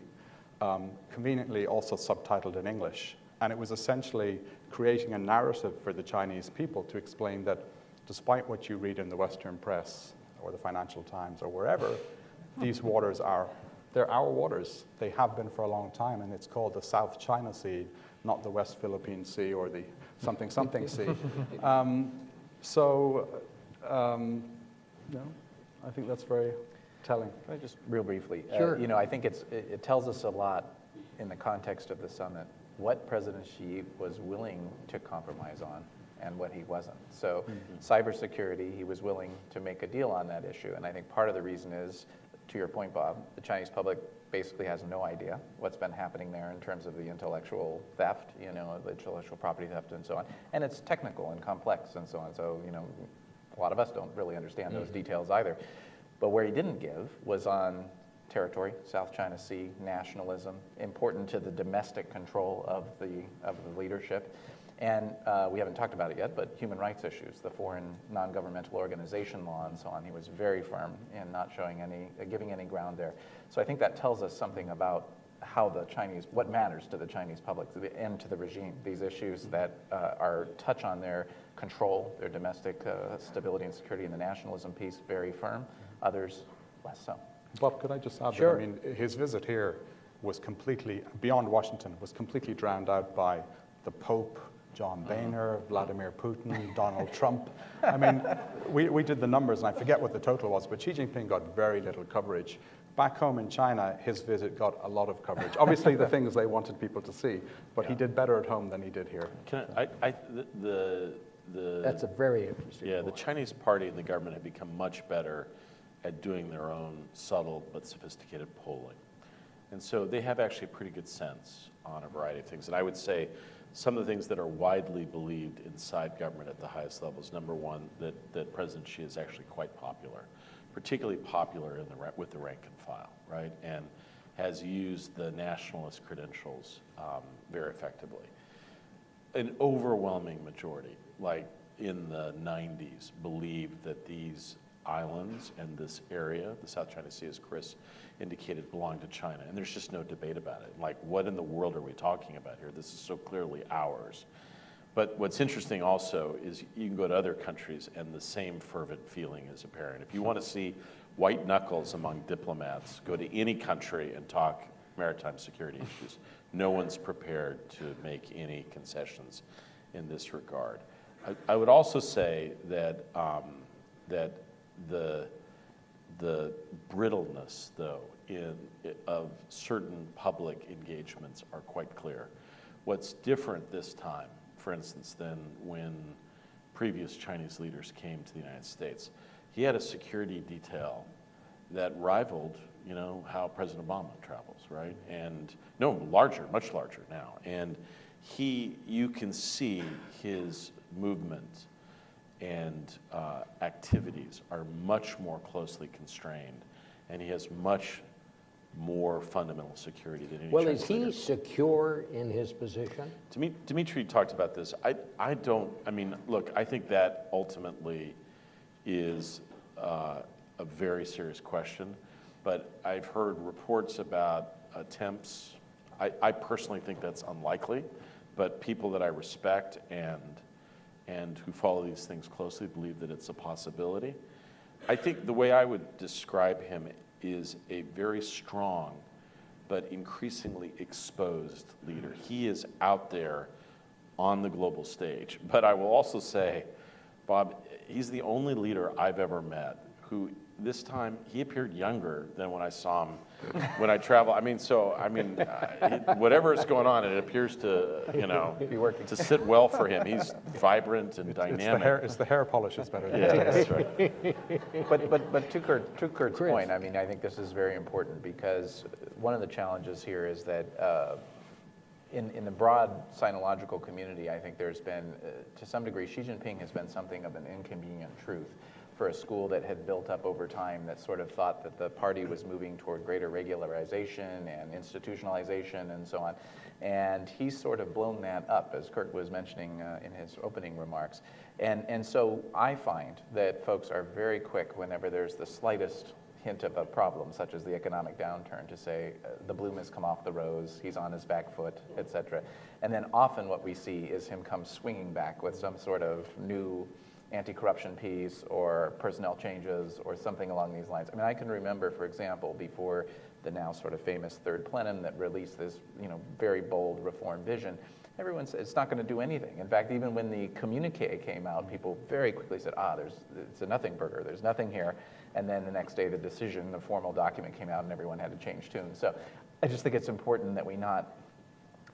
conveniently also subtitled in English. And it was essentially creating a narrative for the Chinese people to explain that despite what you read in the Western press or the Financial Times or wherever, these waters they're our waters. They have been for a long time, and it's called the South China Sea, not the West Philippine Sea or the something Sea. I think that's very telling. Can I just real briefly? Sure. I think it tells us a lot in the context of the summit what President Xi was willing to compromise on and what he wasn't. So cybersecurity, he was willing to make a deal on that issue. And I think part of the reason is, to your point, Bob, the Chinese public basically has no idea what's been happening there in terms of the intellectual theft, the intellectual property theft and so on. And it's technical and complex and so on. So, a lot of us don't really understand those details either. But where he didn't give was on territory, South China Sea, nationalism, important to the domestic control of the leadership. And we haven't talked about it yet, but human rights issues, the foreign non-governmental organization law and so on. He was very firm in not giving any ground there. So I think that tells us something about how what matters to the Chinese public and to the regime. These issues that touch on their control, their domestic stability and security, and the nationalism piece, very firm. Others, less so. Bob, could I just add Sure. that, his visit here was completely, beyond Washington, was completely drowned out by the Pope, John Boehner, Vladimir Putin, Donald Trump. We did the numbers, and I forget what the total was, but Xi Jinping got very little coverage. Back home in China, his visit got a lot of coverage. Obviously, the things they wanted people to see, but he did better at home than he did here. That's a very interesting Yeah, the point. Chinese party and the government have become much better at doing their own subtle but sophisticated polling. And so they have actually a pretty good sense on a variety of things. And I would say some of the things that are widely believed inside government at the highest levels, number one, that President Xi is actually quite popular, particularly popular with the rank and file, right? And has used the nationalist credentials very effectively. An overwhelming majority, like in the 90s, believed that these islands and this area, the South China Sea, as Chris indicated, belong to China. And there's just no debate about it. Like, what in the world are we talking about here? This is so clearly ours. But what's interesting also is you can go to other countries and the same fervent feeling is apparent. If you want to see white knuckles among diplomats, go to any country and talk maritime security issues. No one's prepared to make any concessions in this regard. I would also say that the brittleness, though, of certain public engagements are quite clear. What's different this time, for instance, than when previous Chinese leaders came to the United States, he had a security detail that rivaled, how President Obama travels, right? And no, larger, much larger now. And you can see his movement and activities are much more closely constrained, and he has much more fundamental security than any Well, Chinese is he leader. secure in his position? Demetri talked about this. Look, I think that ultimately is a very serious question, but I've heard reports about attempts. I personally think that's unlikely, but people that I respect and who follow these things closely believe that it's a possibility. I think the way I would describe him is a very strong but increasingly exposed leader. He is out there on the global stage. But I will also say, Bob, he's the only leader I've ever met who this time, he appeared younger than when I saw him when I travel. Whatever is going on, it appears to, Be working. to sit well for him. He's vibrant and dynamic. It's the hair polish is better. Yeah, that's right. But to Kurt's point, I think this is very important because one of the challenges here is that in the broad sinological community, I think there's been, to some degree, Xi Jinping has been something of an inconvenient truth for a school that had built up over time that sort of thought that the party was moving toward greater regularization and institutionalization and so on. And he's sort of blown that up, as Kurt was mentioning in his opening remarks. And so I find that folks are very quick whenever there's the slightest hint of a problem, such as the economic downturn, to say the bloom has come off the rose, he's on his back foot, et cetera. And then often what we see is him come swinging back with some sort of new anti-corruption piece or personnel changes or something along these lines. I can remember, for example, before the now sort of famous third plenum that released this, very bold reform vision, everyone said it's not going to do anything. In fact, even when the communique came out, people very quickly said, it's a nothing burger, there's nothing here. And then the next day, the formal document came out and everyone had to change tune. So I just think it's important that we not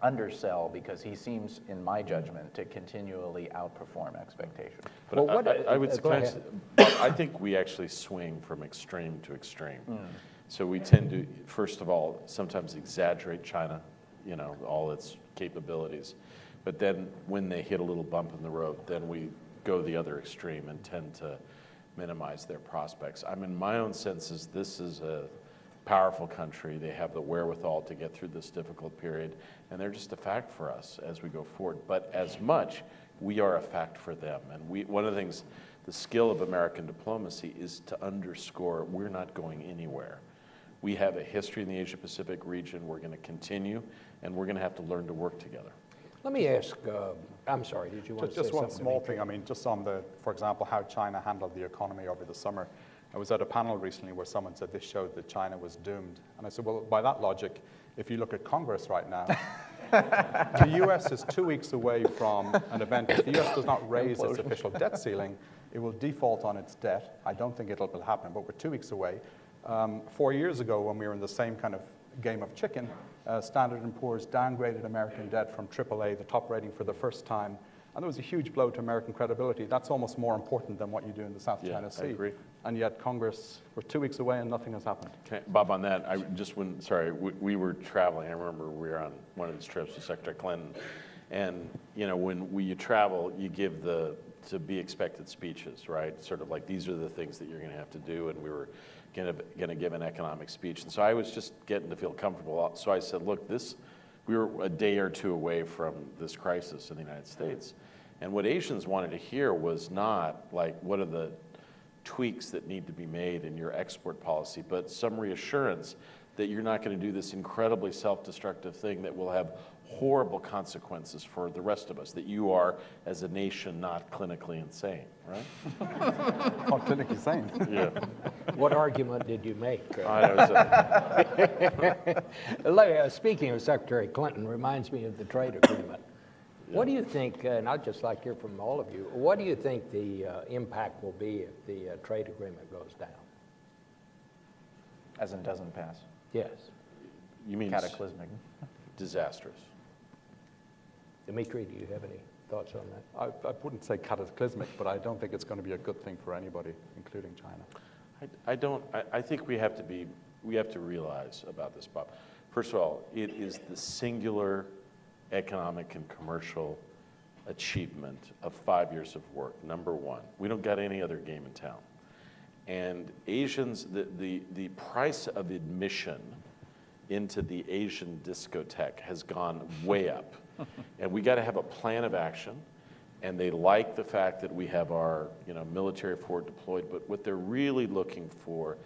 undersell, because he seems, in my judgment, to continually outperform expectations. But Well, I would go kind ahead. I think we actually swing from extreme to extreme. So we tend to, first of all, sometimes exaggerate China, all its capabilities. But then when they hit a little bump in the road, then we go the other extreme and tend to minimize their prospects. My own sense is this is a powerful country. They have the wherewithal to get through this difficult period, and they're just a fact for us as we go forward. But as much, we are a fact for them. And one of the things, the skill of American diplomacy is to underscore we're not going anywhere. We have a history in the Asia-Pacific region. We're going to continue, and we're going to have to learn to work together. Let me ask, I'm sorry, did you want to say Just something? one small thing. Just on for example, how China handled the economy over the summer. I was at a panel recently where someone said this showed that China was doomed. And I said, well, by that logic, if you look at Congress right now, the U.S. is 2 weeks away from an event. If the U.S. does not raise its official debt ceiling, it will default on its debt. I don't think it'll happen, but we're 2 weeks away. 4 years ago, when we were in the same kind of game of chicken, Standard & Poor's downgraded American debt from AAA, the top rating, for the first time. And there was a huge blow to American credibility. That's almost more important than what you do in the South China Sea. I agree. And yet Congress, we're 2 weeks away and nothing has happened. Bob, on that, we were traveling. I remember we were on one of these trips with Secretary Clinton. And, when you travel, you give the to-be expected speeches, right? Sort of like, these are the things that you're going to have to do. And we were going to give an economic speech. And so I was just getting to feel comfortable. So I said, look, we were a day or two away from this crisis in the United States. And what Asians wanted to hear was not like, what are the tweaks that need to be made in your export policy, but some reassurance that you're not going to do this incredibly self-destructive thing that will have horrible consequences for the rest of us, that you are, as a nation, not clinically insane, right? Not clinically sane. Yeah. What argument did you make? Speaking of Secretary Clinton, reminds me of the trade agreement. What do you think, and I'd just like to hear from all of you, what do you think the impact will be if the trade agreement goes down? As in doesn't pass. Yes. You mean Cataclysmic. disastrous? Demetri, do you have any thoughts on that? I wouldn't say cataclysmic, but I don't think it's going to be a good thing for anybody, including China. I think we have to realize about this, Bob. First of all, it is the singular economic and commercial achievement of 5 years of work, number one. We don't got any other game in town. And Asians, the price of admission into the Asian discotheque has gone way up. And we got to have a plan of action. And they like the fact that we have our military forward deployed, but what they're really looking for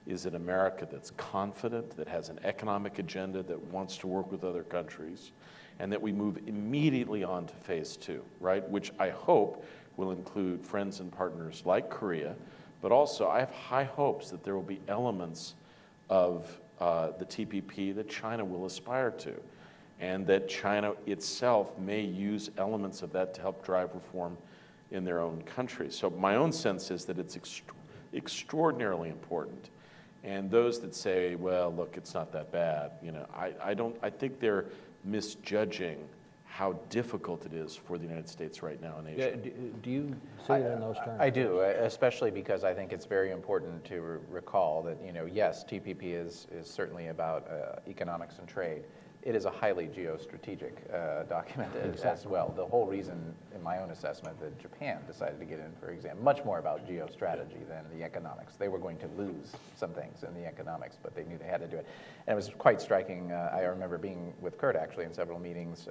is an America that's confident, that has an economic agenda, that wants to work with other countries, and that we move immediately on to phase two, right? Which I hope will include friends and partners like Korea, but also I have high hopes that there will be elements of the TPP that China will aspire to, and that China itself may use elements of that to help drive reform in their own country. So my own sense is that it's extraordinarily important. And those that say, well, look, it's not that bad, I think they're misjudging how difficult it is for the United States right now in Asia. Do you see it in those terms? I do, especially because I think it's very important to recall that, yes, TPP is certainly about economics and trade. It is a highly geostrategic document as well. The whole reason, in my own assessment, that Japan decided to get in, for example, much more about geostrategy than the economics. They were going to lose some things in the economics, but they knew they had to do it. And it was quite striking. I remember being with Kurt, actually, in several meetings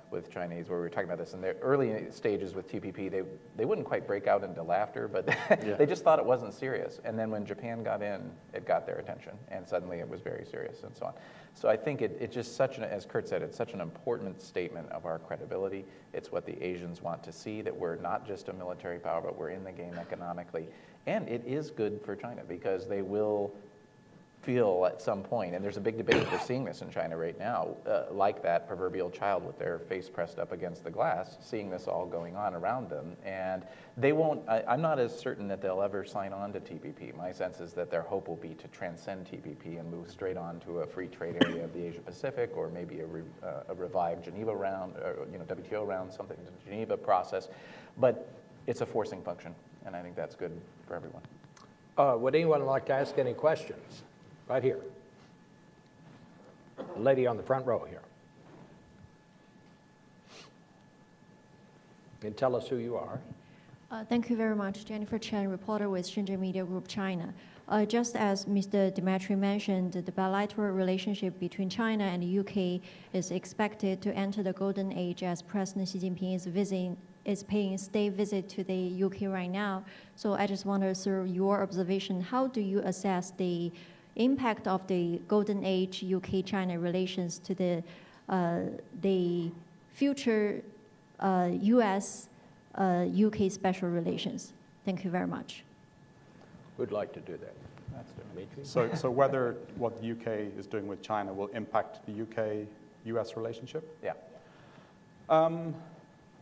with Chinese where we were talking about this. In the early stages with TPP, they wouldn't quite break out into laughter, but they just thought it wasn't serious. And then when Japan got in, it got their attention, and suddenly it was very serious and so on. So I think it's just such an, as Kurt said, it's such an important statement of our credibility. It's what the Asians want to see, that we're not just a military power, but we're in the game economically. And it is good for China because they will feel at some point, and there's a big debate, we're seeing this in China right now, like that proverbial child with their face pressed up against the glass, seeing this all going on around them. And they won't, I'm not as certain that they'll ever sign on to TPP. My sense is that their hope will be to transcend TPP and move straight on to a free trade area of the Asia Pacific, or maybe a revived Geneva round, or WTO round, something to the Geneva process. But it's a forcing function, and I think that's good for everyone. Would anyone like to ask any questions? Right here. The lady on the front row here. And tell us who you are. Thank you very much. Jennifer Chen, reporter with Shenzhen Media Group China. Just as Mr. Demetri mentioned, the bilateral relationship between China and the UK is expected to enter the golden age as President Xi Jinping is paying a state visit to the UK right now. So I just wonder, sir, your observation, how do you assess the impact of the golden age UK-China relations to the future US-UK special relations? Thank you very much. Who'd like to do that? That's Demetri. So whether what the UK is doing with China will impact the UK-US relationship? Yeah.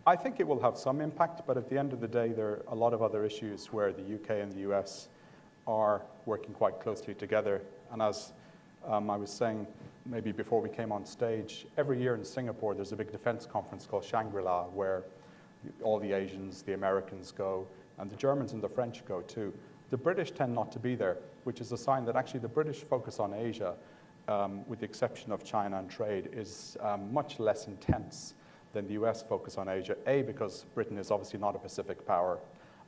I think it will have some impact, but at the end of the day, there are a lot of other issues where the UK and the US are working quite closely together. And as I was saying maybe before we came on stage, every year in Singapore there's a big defense conference called Shangri-La where all the Asians, the Americans go, and the Germans and the French go too. The British tend not to be there, which is a sign that actually the British focus on Asia, with the exception of China and trade, is much less intense than the US focus on Asia. A, because Britain is obviously not a Pacific power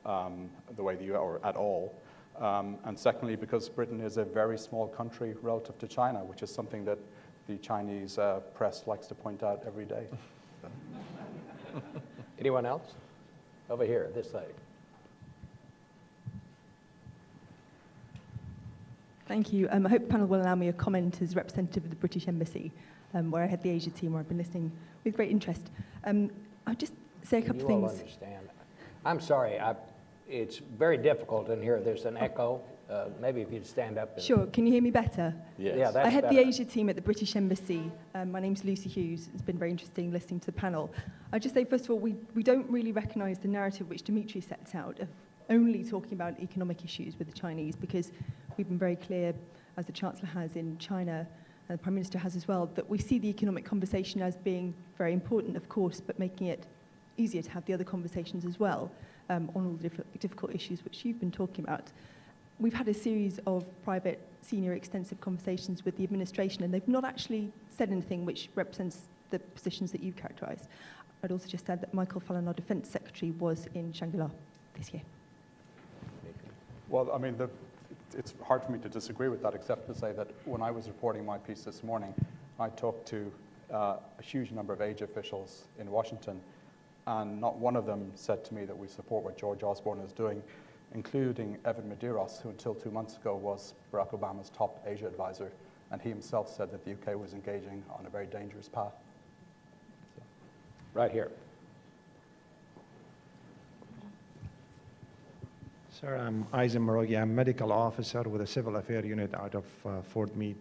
the way the US, or at all. And secondly, because Britain is a very small country relative to China, which is something that the Chinese press likes to point out every day. Anyone else? Over here, this side. Thank you. I hope the panel will allow me a comment as representative of the British Embassy, where I head the Asia team, where I've been listening with great interest. I'll just say a couple of You all things. understand. I'm sorry, it's very difficult in here. There's an echo. Maybe if you'd stand up. Sure. Can you hear me better? Yes. Yeah, that's I head better. the Asia team at the British Embassy. My name's Lucy Hughes. It's been very interesting listening to the panel. I'd just say, first of all, we don't really recognise the narrative which Demetri sets out of only talking about economic issues with the Chinese, because we've been very clear, as the Chancellor has in China, and the Prime Minister has as well, that we see the economic conversation as being very important, of course, but making it easier to have the other conversations as well on all the difficult issues which you've been talking about. We've had a series of private, senior, extensive conversations with the administration, and they've not actually said anything which represents the positions that you've characterised. I'd also just add that Michael Fallon, our Defence Secretary, was in Shangri-La this year. Well, I mean, it's hard for me to disagree with that, except to say that when I was reporting my piece this morning, I talked to a huge number of age officials in Washington, and not one of them said to me that we support what George Osborne is doing, including Evan Medeiros, who until 2 months ago was Barack Obama's top Asia advisor, and he himself said that the UK was engaging on a very dangerous path. So. Right here. Sir, I'm Eisen Morogi. I'm medical officer with a civil affairs unit out of Fort Meade.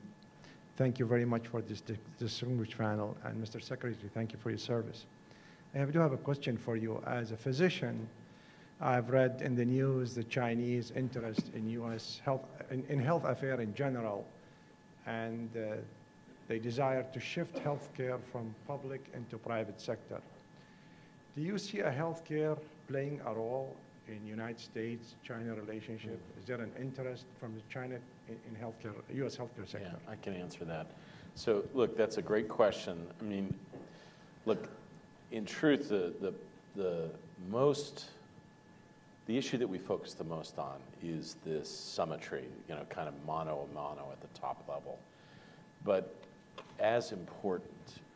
Thank you very much for this distinguished panel, and Mr. Secretary, thank you for your service. I do have a question for you. As a physician, I've read in the news the Chinese interest in U.S. health, in health affairs in general, and they desire to shift healthcare from public into private sector. Do you see a healthcare playing a role in United States-China relationship? Is there an interest from China in healthcare, U.S. healthcare sector? Yeah, I can answer that. So look, that's a great question. I mean, look, in truth, the issue that we focus the most on is this symmetry, you know, kind of mano a mano at the top level. But as important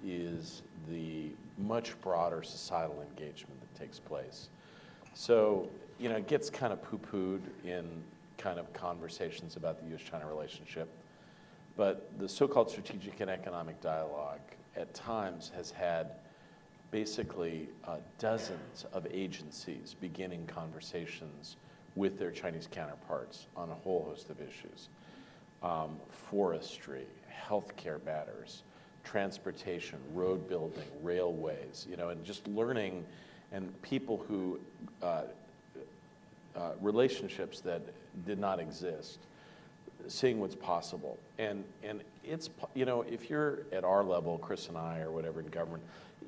is the much broader societal engagement that takes place. So, you know, it gets kind of poo-pooed in kind of conversations about the U.S.-China relationship, but the so-called strategic and economic dialogue at times has had basically dozens of agencies beginning conversations with their Chinese counterparts on a whole host of issues. Forestry, healthcare matters, transportation, road building, railways, you know, and just learning, and people who, relationships that did not exist, seeing what's possible. And it's, you know, if you're at our level, Chris and I or whatever in government,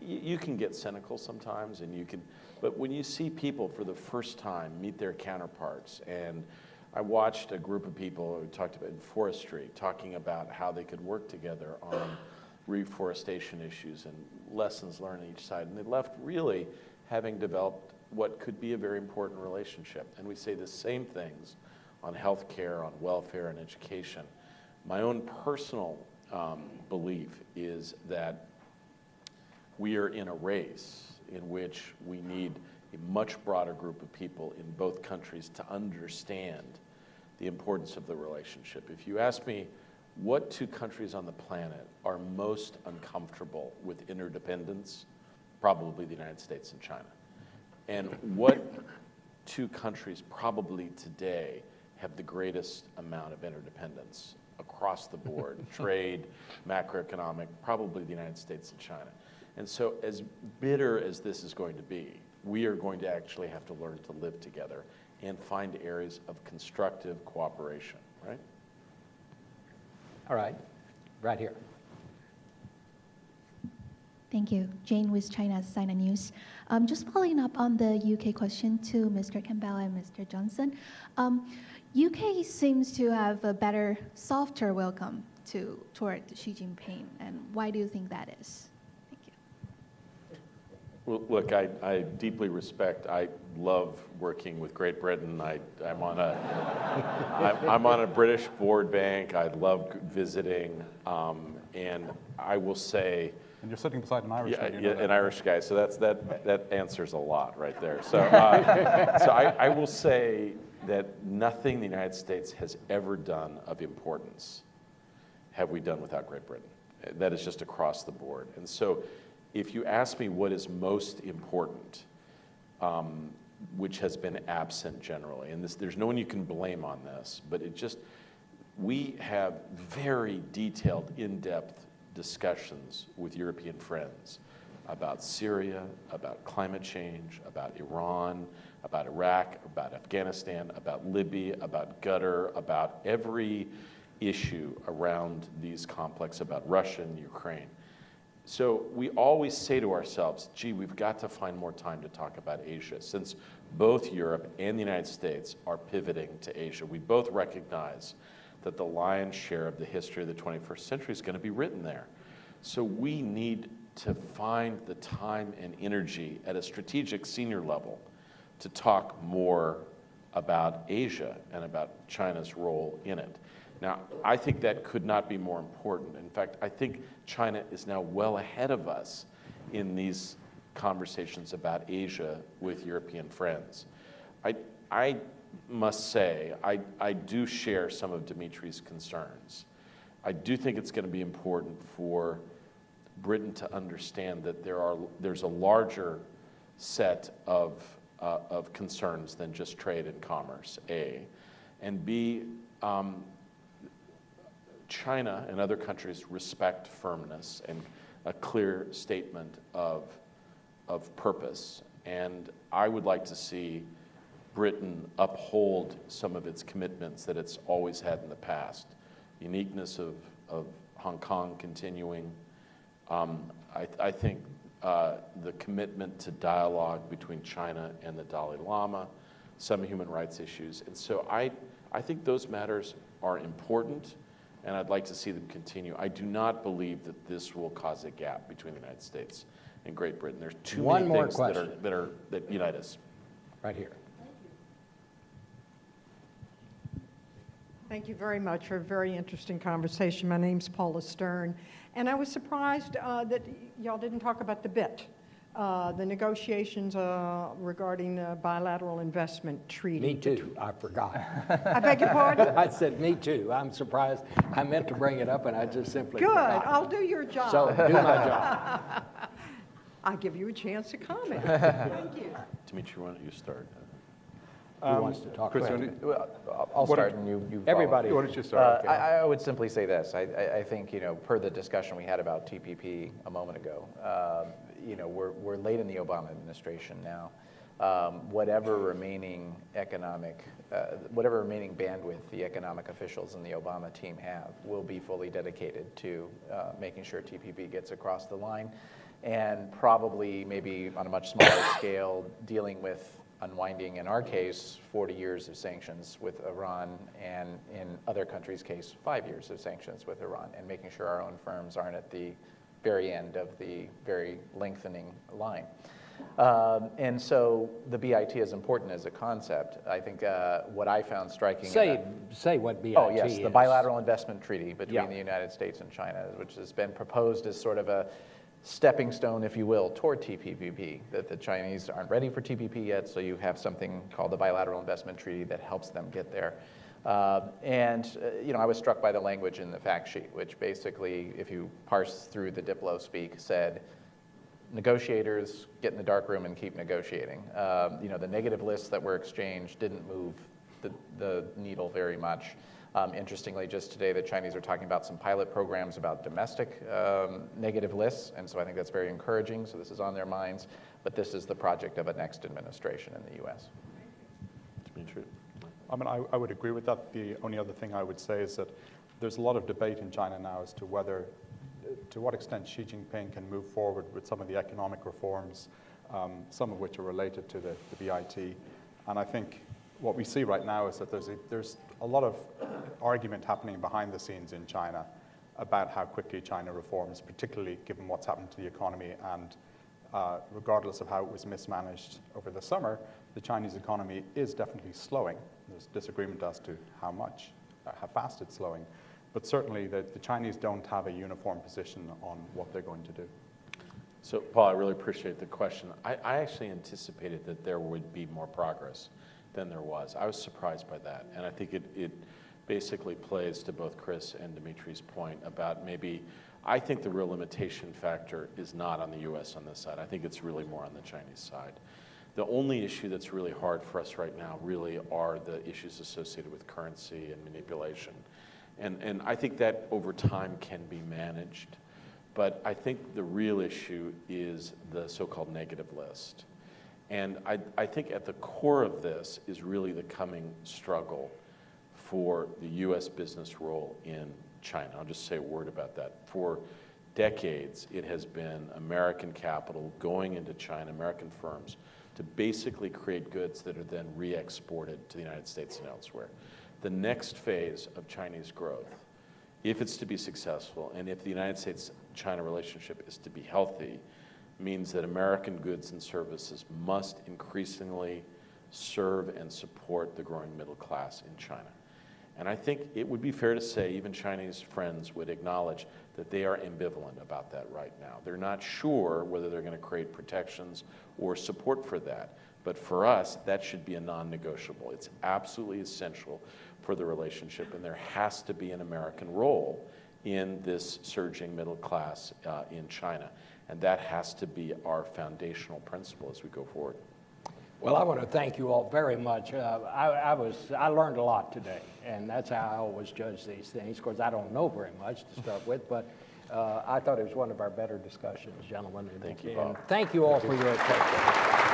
you can get cynical sometimes, and you can, but when you see people for the first time meet their counterparts, and I watched a group of people who talked about in forestry, talking about how they could work together on reforestation issues and lessons learned on each side, and they left really having developed what could be a very important relationship. And we say the same things on healthcare, on welfare, and education. My own personal belief is that we are in a race in which we need a much broader group of people in both countries to understand the importance of the relationship. If you ask me what two countries on the planet are most uncomfortable with interdependence, probably the United States and China. And what two countries probably today have the greatest amount of interdependence across the board, trade, macroeconomic, probably the United States and China. And so as bitter as this is going to be, we are going to actually have to learn to live together and find areas of constructive cooperation, right? All right, right here. Thank you. Jane with China's Sina News. Just following up on the UK question to Mr. Campbell and Mr. Johnson. UK seems to have a better, softer welcome toward Xi Jinping, and why do you think that is? Thank you. Well, look, I deeply respect, I love working with Great Britain. I'm on a British board bank. I love visiting, and I will say, And you're sitting beside an Irish guy. yeah, an Irish guy, so that answers a lot right there. So, so I will say that nothing the United States has ever done of importance have we done without Great Britain. That is just across the board. And so if you ask me what is most important, which has been absent generally, and there's no one you can blame on this, but we have very detailed, in-depth discussions with European friends about Syria, about climate change, about Iran, about Iraq, about Afghanistan, about Libya, about Qatar, about every issue around these complex, about Russia and Ukraine. So we always say to ourselves, gee, we've got to find more time to talk about Asia, since both Europe and the United States are pivoting to Asia. We both recognize that the lion's share of the history of the 21st century is going to be written there. So we need to find the time and energy at a strategic senior level to talk more about Asia and about China's role in it. Now, I think that could not be more important. In fact, I think China is now well ahead of us in these conversations about Asia with European friends. I must say, I do share some of Demetri's concerns. I do think it's going to be important for Britain to understand that there's a larger set of concerns than just trade and commerce, A. And B, China and other countries respect firmness and a clear statement of purpose. And I would like to see Britain uphold some of its commitments that it's always had in the past. Uniqueness of Hong Kong continuing. I think the commitment to dialogue between China and the Dalai Lama, some human rights issues. And so I think those matters are important, and I'd like to see them continue. I do not believe that this will cause a gap between the United States and Great Britain. There's too One many more things question. that unite us. Right here. Thank you very much for a very interesting conversation. My name's Paula Stern, and I was surprised that y'all didn't talk about the BIT, the negotiations regarding the bilateral investment treaty. Me too, I forgot. I beg your pardon? I said, me too. I'm surprised. I meant to bring it up, and I just simply Good, forgot. I'll do your job. So, do my job. I give you a chance to comment. Thank you. Dimitri, why don't you start? Who wants to talk? Chris, Go ahead. I'll start and you follow. Everybody. Why don't you start? Okay. I would simply say this. I think, per the discussion we had about TPP a moment ago, we're late in the Obama administration now. Whatever remaining bandwidth the economic officials in the Obama team have will be fully dedicated to making sure TPP gets across the line, and probably maybe on a much smaller scale dealing with unwinding, in our case, 40 years of sanctions with Iran, and in other countries' case, 5 years of sanctions with Iran, and making sure our own firms aren't at the very end of the very lengthening line. And so the BIT is important as a concept. I think what I found striking... Say what BIT is. Oh, yes, the Bilateral Investment Treaty between Yeah. the United States and China, which has been proposed as sort of a stepping stone, if you will, toward TPP, that the Chinese aren't ready for TPP yet, so you have something called the Bilateral Investment Treaty that helps them get there. I was struck by the language in the fact sheet, which basically, if you parse through the Diplo speak, said, negotiators, get in the dark room and keep negotiating. The negative lists that were exchanged didn't move the needle very much. Interestingly, just today, the Chinese are talking about some pilot programs about domestic negative lists, and so I think that's very encouraging. So this is on their minds, but this is the project of a next administration in the U.S. Dimitri? I mean, I would agree with that. The only other thing I would say is that there's a lot of debate in China now as to what extent Xi Jinping can move forward with some of the economic reforms, some of which are related to the BIT. And I think what we see right now is that there's a lot of argument happening behind the scenes in China about how quickly China reforms, particularly given what's happened to the economy. And regardless of how it was mismanaged over the summer, the Chinese economy is definitely slowing. There's disagreement as to how fast it's slowing. But certainly the Chinese don't have a uniform position on what they're going to do. So, Paul, I really appreciate the question. I actually anticipated that there would be more progress than there was. I was surprised by that. And I think it basically plays to both Chris and Dimitri's point about I think the real limitation factor is not on the U.S. on this side. I think it's really more on the Chinese side. The only issue that's really hard for us right now really are the issues associated with currency and manipulation. And I think that over time can be managed. But I think the real issue is the so-called negative list. And I think at the core of this is really the coming struggle for the U.S. business role in China. I'll just say a word about that. For decades, it has been American capital going into China, American firms, to basically create goods that are then re-exported to the United States and elsewhere. The next phase of Chinese growth, if it's to be successful, and if the United States-China relationship is to be healthy, means that American goods and services must increasingly serve and support the growing middle class in China. And I think it would be fair to say even Chinese friends would acknowledge that they are ambivalent about that right now. They're not sure whether they're going to create protections or support for that. But for us, that should be a non-negotiable. It's absolutely essential for the relationship, and there has to be an American role in this surging middle class in China. And that has to be our foundational principle as we go forward. Well, I want to thank you all very much. I learned a lot today, and that's how I always judge these things. Of course, I don't know very much to start with, but I thought it was one of our better discussions, gentlemen. Thank you, Bob. And thank you all for your attention.